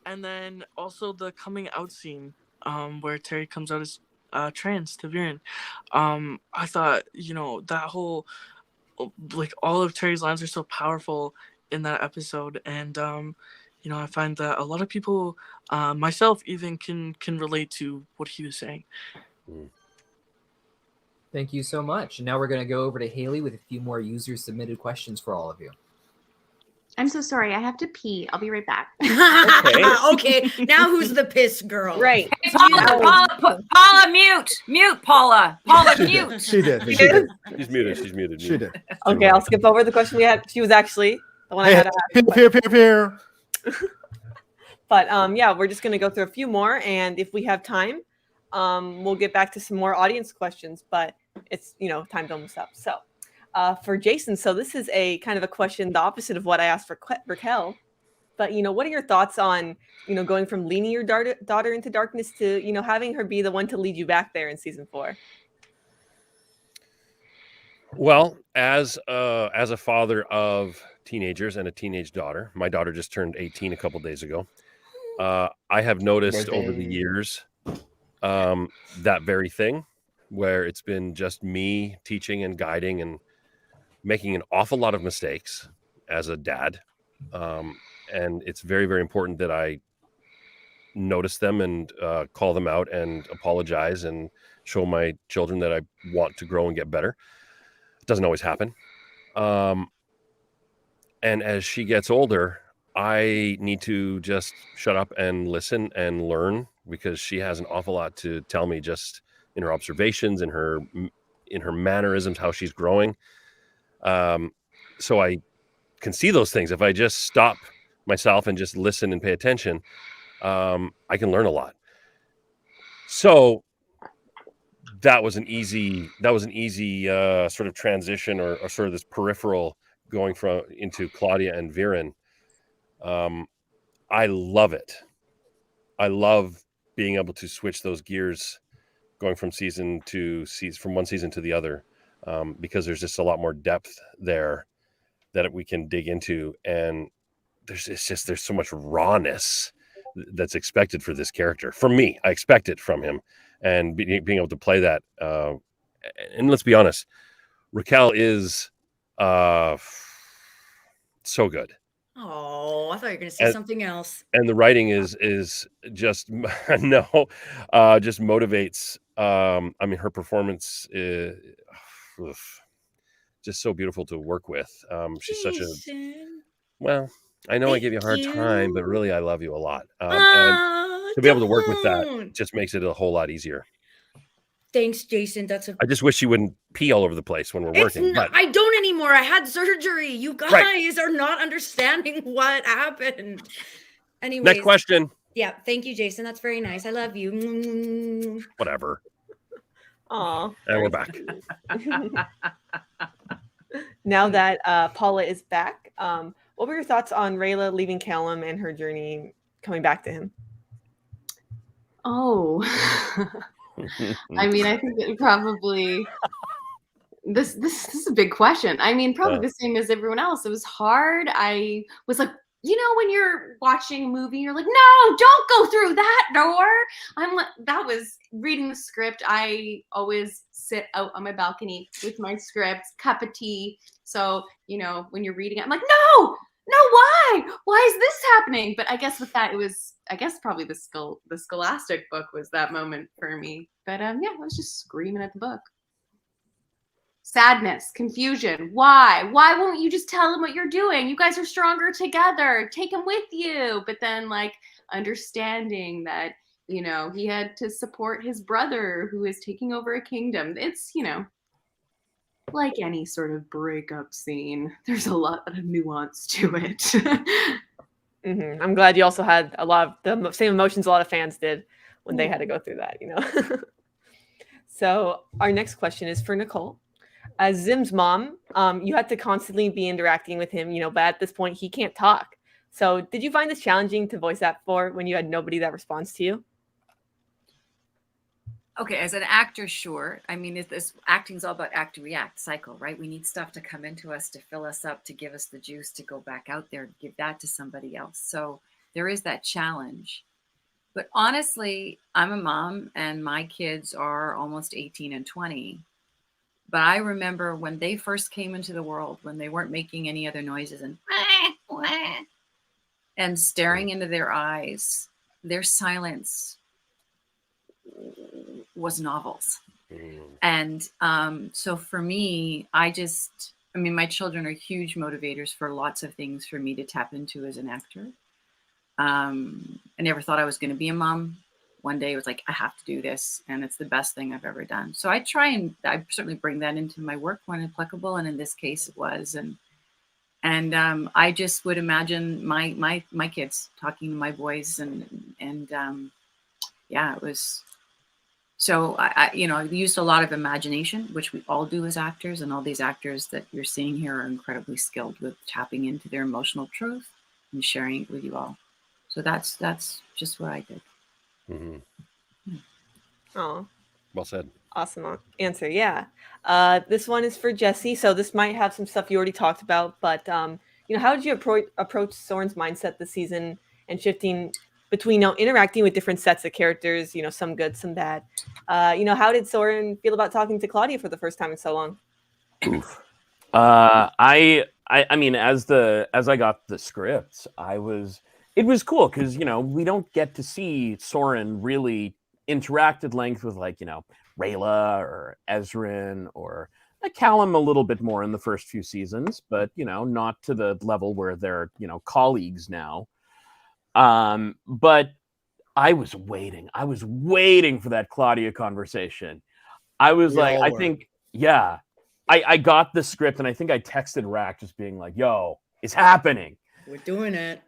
And then also the coming out scene, where Terry comes out as trans to Viren. I thought, that whole, like, all of Terry's lines are so powerful in that episode, and I find that a lot of people, myself even, can relate to what he was saying. Thank you so much. And now we're going to go over to Haley with a few more user submitted questions for all of you. I'm so sorry. I have to pee. I'll be right back. Okay. Now who's the piss girl? Right. Hey, Paula, mute. Mute, Paula. Paula, mute. She did. She's muted. She did. Okay, I'll skip over the question we had. She was actually the one I had to ask. Peer. But we're just going to go through a few more, and if we have time, we'll get back to some more audience questions, but it's, time's almost up. So for Jason, so this is a kind of a question, the opposite of what I asked for Raquel, but, what are your thoughts on, going from leading your daughter into darkness to, having her be the one to lead you back there in season 4? Well, as a father of teenagers and a teenage daughter, my daughter just turned 18 a couple days ago. I have noticed over the years that very thing, where it's been just me teaching and guiding and making an awful lot of mistakes as a dad. And it's very, very important that I notice them and call them out and apologize and show my children that I want to grow and get better. It doesn't always happen. And as she gets older, I need to just shut up and listen and learn, because she has an awful lot to tell me, just in her observations, in her mannerisms, how she's growing. So I can see those things. If I just stop myself and just listen and pay attention, I can learn a lot. So that was an easy sort of transition, or sort of this peripheral going into Claudia and Viren. I love it. I love being able to switch those gears, going from one season to the other, because there's just a lot more depth there. that we can dig into, and there's so much rawness that's expected for this character. From me, I expect it from him, and being able to play that. And let's be honest, Raquel is so good. Oh, I thought you were going to say something else. And the writing is just no, just motivates. I mean, her performance is just so beautiful to work with. She's such a well. I know I give you a hard time, but really, I love you a lot. And to be able to work with that just makes it a whole lot easier. Thanks, Jason. I just wish you wouldn't pee all over the place when we're working. But I don't anymore. I had surgery. You guys are not understanding what happened. Anyways, next question. Yeah, thank you, Jason. That's very nice. I love you. Whatever. Aw. And we're back. Now that Paula is back, what were your thoughts on Rayla leaving Callum and her journey coming back to him? Oh. I mean, I think that probably this is a big question. I mean, probably the same as everyone else. It was hard. I was like, you know, when you're watching a movie, you're like, no, don't go through that door. I'm like, that was reading the script. I always sit out on my balcony with my script, cup of tea. So, you know, when you're reading it, I'm like, no, why? Why is this happening? But I guess with that, it was, I guess probably the Scholastic book was that moment for me. But yeah, I was just screaming at the book. Sadness, confusion. Why won't you just tell him what you're doing? You guys are stronger together. Take him with you. But then like understanding that, you know, he had to support his brother who is taking over a kingdom. It's, you know, like any sort of breakup scene, there's a lot of nuance to it. Mm-hmm. I'm glad you also had a lot of the same emotions a lot of fans did when they had to go through that, you know. So our next question is for Nicole. As Zim's mom, you had to constantly be interacting with him, you know, but at this point he can't talk. So did you find this challenging to voice act for when you had nobody that responds to you? Okay, as an actor, sure. I mean, this acting's all about act to react cycle, right? We need stuff to come into us, to fill us up, to give us the juice, to go back out there, give that to somebody else. So there is that challenge. But honestly, I'm a mom and my kids are almost 18 and 20. But I remember when they first came into the world, when they weren't making any other noises and staring into their eyes, their silence was novels. And so for me, I mean, my children are huge motivators for lots of things for me to tap into as an actor. I never thought I was going to be a mom. One day it was like, I have to do this. And it's the best thing I've ever done. So I certainly bring that into my work when applicable. And in this case it was. And I just would imagine my kids talking to my boys and yeah, it was. So I you know, I used a lot of imagination, which we all do as actors, and all these actors that you're seeing here are incredibly skilled with tapping into their emotional truth and sharing it with you all. So that's just what I did. Mm-hmm. Oh, well said. Awesome answer. Yeah. This one is for Jesse. So this might have some stuff you already talked about, but you know, how did you approach Soren's mindset this season and shifting between, you know, interacting with different sets of characters, you know, some good, some bad. You know, how did Soren feel about talking to Claudia for the first time in so long? Oof. I mean, as I got the scripts, it was cool because, you know, we don't get to see Soren really interact at length with, like, you know, Rayla or Ezrin or Callum a little bit more in the first few seasons, but, you know, not to the level where they're, you know, colleagues now. But I was waiting for that Claudia conversation. I was I think, yeah, I got the script and I think I texted Rack just being like, yo, it's happening. We're doing it.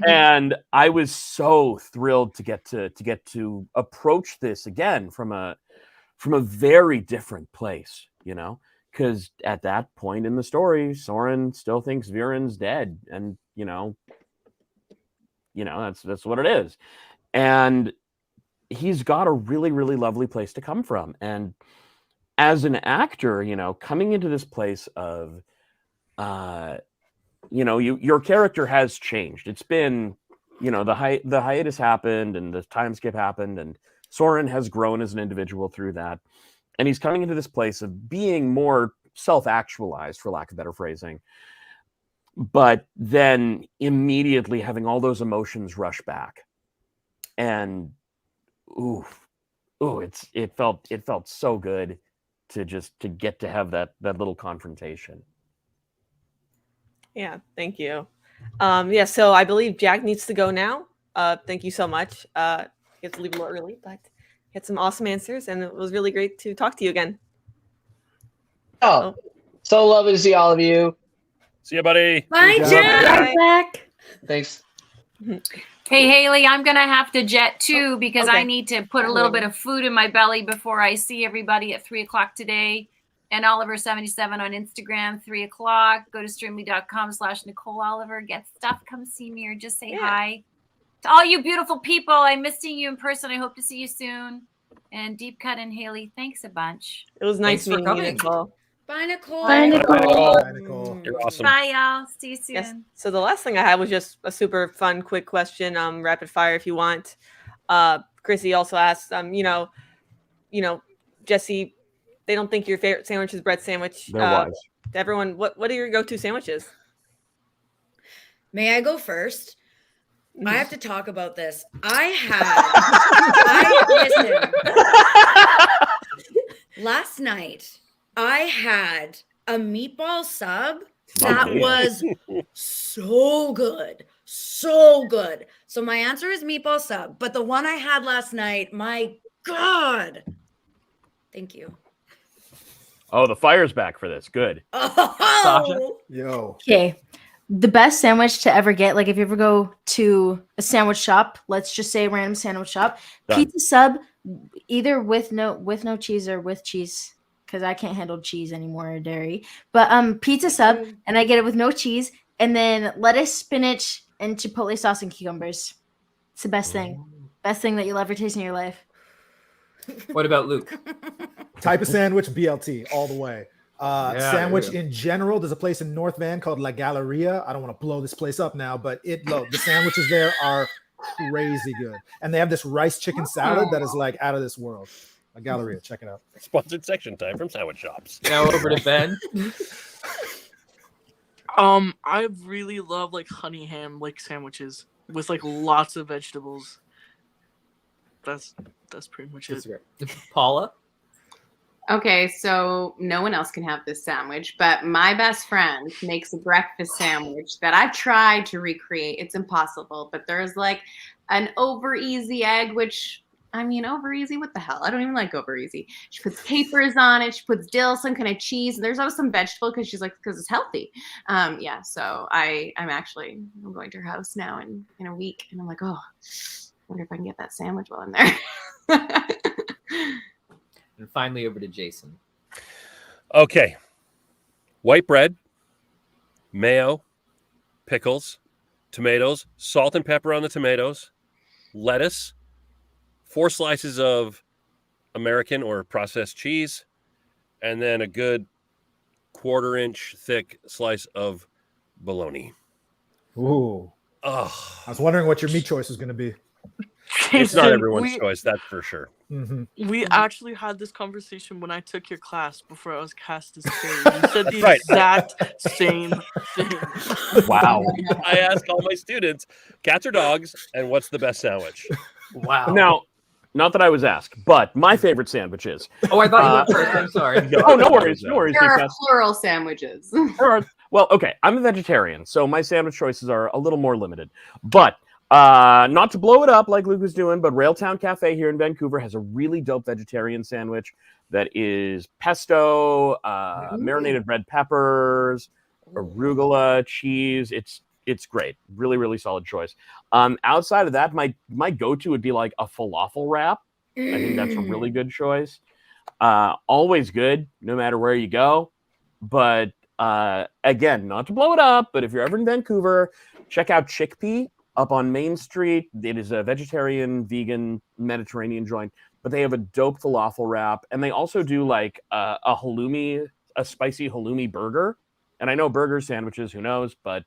And I was so thrilled to get to approach this again from a very different place, you know, because at that point in the story, Soren still thinks Viren's dead, and you know that's what it is, and he's got a really, really lovely place to come from. And as an actor, you know, coming into this place of your character has changed. It's been, the hiatus happened and the time skip happened, and Soren has grown as an individual through that. And he's coming into this place of being more self-actualized, for lack of better phrasing, but then immediately having all those emotions rush back. And it felt so good to get to have that little confrontation. Yeah, thank you. So I believe Jack needs to go now. Thank you so much. You have to leave a little early, but you had some awesome answers, and it was really great to talk to you again. Oh, so lovely to see all of you. See you, buddy. Bye, Jack. Bye. Jack. Thanks. Hey, Haley, I'm going to have to jet too because okay. I need to put a little bit of food in my belly before I see everybody at 3 o'clock today. And Oliver77 on Instagram, 3 o'clock. Go to streamly.com/Nicole Oliver. Get stuff. Come see me or just say hi. To all you beautiful people, I miss seeing you in person. I hope to see you soon. And Deep Cut and Haley, thanks a bunch. It was nice Thanks for meeting you, coming. Nicole. Bye, Nicole. Bye, Nicole. Bye, Nicole. You're awesome. Bye, y'all. See you soon. Yes. So the last thing I had was just a super fun, quick question, rapid fire if you want. Chrissy also asked, Jesse, they don't think your favorite sandwich is bread sandwich. They're wise. Everyone, what are your go-to sandwiches? May I go first? I have to talk about this. Last night, I had a meatball sub that was so good. So good. So my answer is meatball sub. But the one I had last night, my God. Thank you. Oh, the fire's back for this. Good. Oh, Yo. Okay. The best sandwich to ever get, like if you ever go to a sandwich shop, let's just say a random sandwich shop, Done. pizza sub, either with no cheese or with cheese, because I can't handle cheese anymore or dairy. But pizza sub, and I get it with no cheese, and then lettuce, spinach, and chipotle sauce and cucumbers. It's the best thing. Best thing that you'll ever taste in your life. What about Luke? Type of sandwich, BLT, all the way. Yeah, Sandwich yeah. in general, there's a place in North Van called La Galleria. I don't want to blow this place up now, but the sandwiches there are crazy good. And they have this rice chicken salad that is like out of this world. La Galleria, check it out. Sponsored section time from Sandwich Shops. Now over to Ben. I really love like honey ham like sandwiches with like lots of vegetables. That's pretty much it. Paula? Okay, so no one else can have this sandwich, but my best friend makes a breakfast sandwich that I've tried to recreate. It's impossible, but there's like an over easy egg, which over easy, what the hell? I don't even like over easy. She puts capers on it. She puts dill, some kind of cheese, and there's always some vegetable because she's like, because it's healthy. So I'm going to her house now in a week, and I'm like, oh, I wonder if I can get that sandwich while I'm there. And finally over to Jason. Okay. White bread, mayo, pickles, tomatoes, salt and pepper on the tomatoes, lettuce, 4 slices of American or processed cheese, and then a good 1/4-inch thick slice of bologna. Ooh. Oh, I was wondering what your meat choice was going to be. it's not everyone's choice, that's for sure. Mm-hmm. We actually had this conversation when I took your class before I was cast as Faye. You said the right. exact same thing. Wow. I ask all my students, cats or dogs, and what's the best sandwich? Wow. Now, not that I was asked, but my favorite sandwich is. Oh, I thought you went first. I'm sorry. Oh, no worries. No worries. There are Because- plural sandwiches. Well, okay. I'm a vegetarian, so my sandwich choices are a little more limited. But not to blow it up like Luke was doing, but Railtown Cafe here in Vancouver has a really dope vegetarian sandwich that is pesto, marinated red peppers, arugula, cheese. It's great. Really, really solid choice. Outside of that, my go-to would be like a falafel wrap. I think that's a really good choice. Always good, no matter where you go. But again, not to blow it up, but if you're ever in Vancouver, check out Chickpea up on Main Street. It is a vegetarian, vegan, Mediterranean joint, but they have a dope falafel wrap, and they also do like a spicy halloumi burger And I know burger sandwiches, who knows, but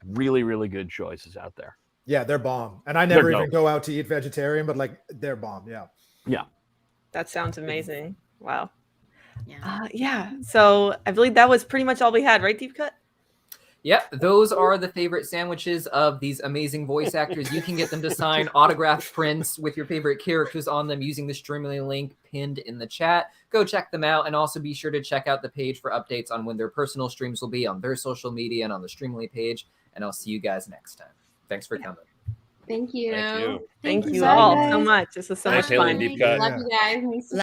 really, really good choices out there. Yeah, they're bomb. And I They're never even dope. go out to eat vegetarian, but like they're bomb. Yeah. Yeah. That sounds amazing. Wow. Yeah. Yeah. So I believe that was pretty much all we had, right, Deep Cut? Yep, those are the favorite sandwiches of these amazing voice actors. You can get them to sign autographed prints with your favorite characters on them using the Streamily link pinned in the chat. Go check them out, and also be sure to check out the page for updates on when their personal streams will be on their social media and on the Streamily page. And I'll see you guys next time. Thanks for coming. Thank you. Thank you. Thank you Bye, all guys. so much. This was so Thanks, much Haley fun. and Deep Cut. Love you guys.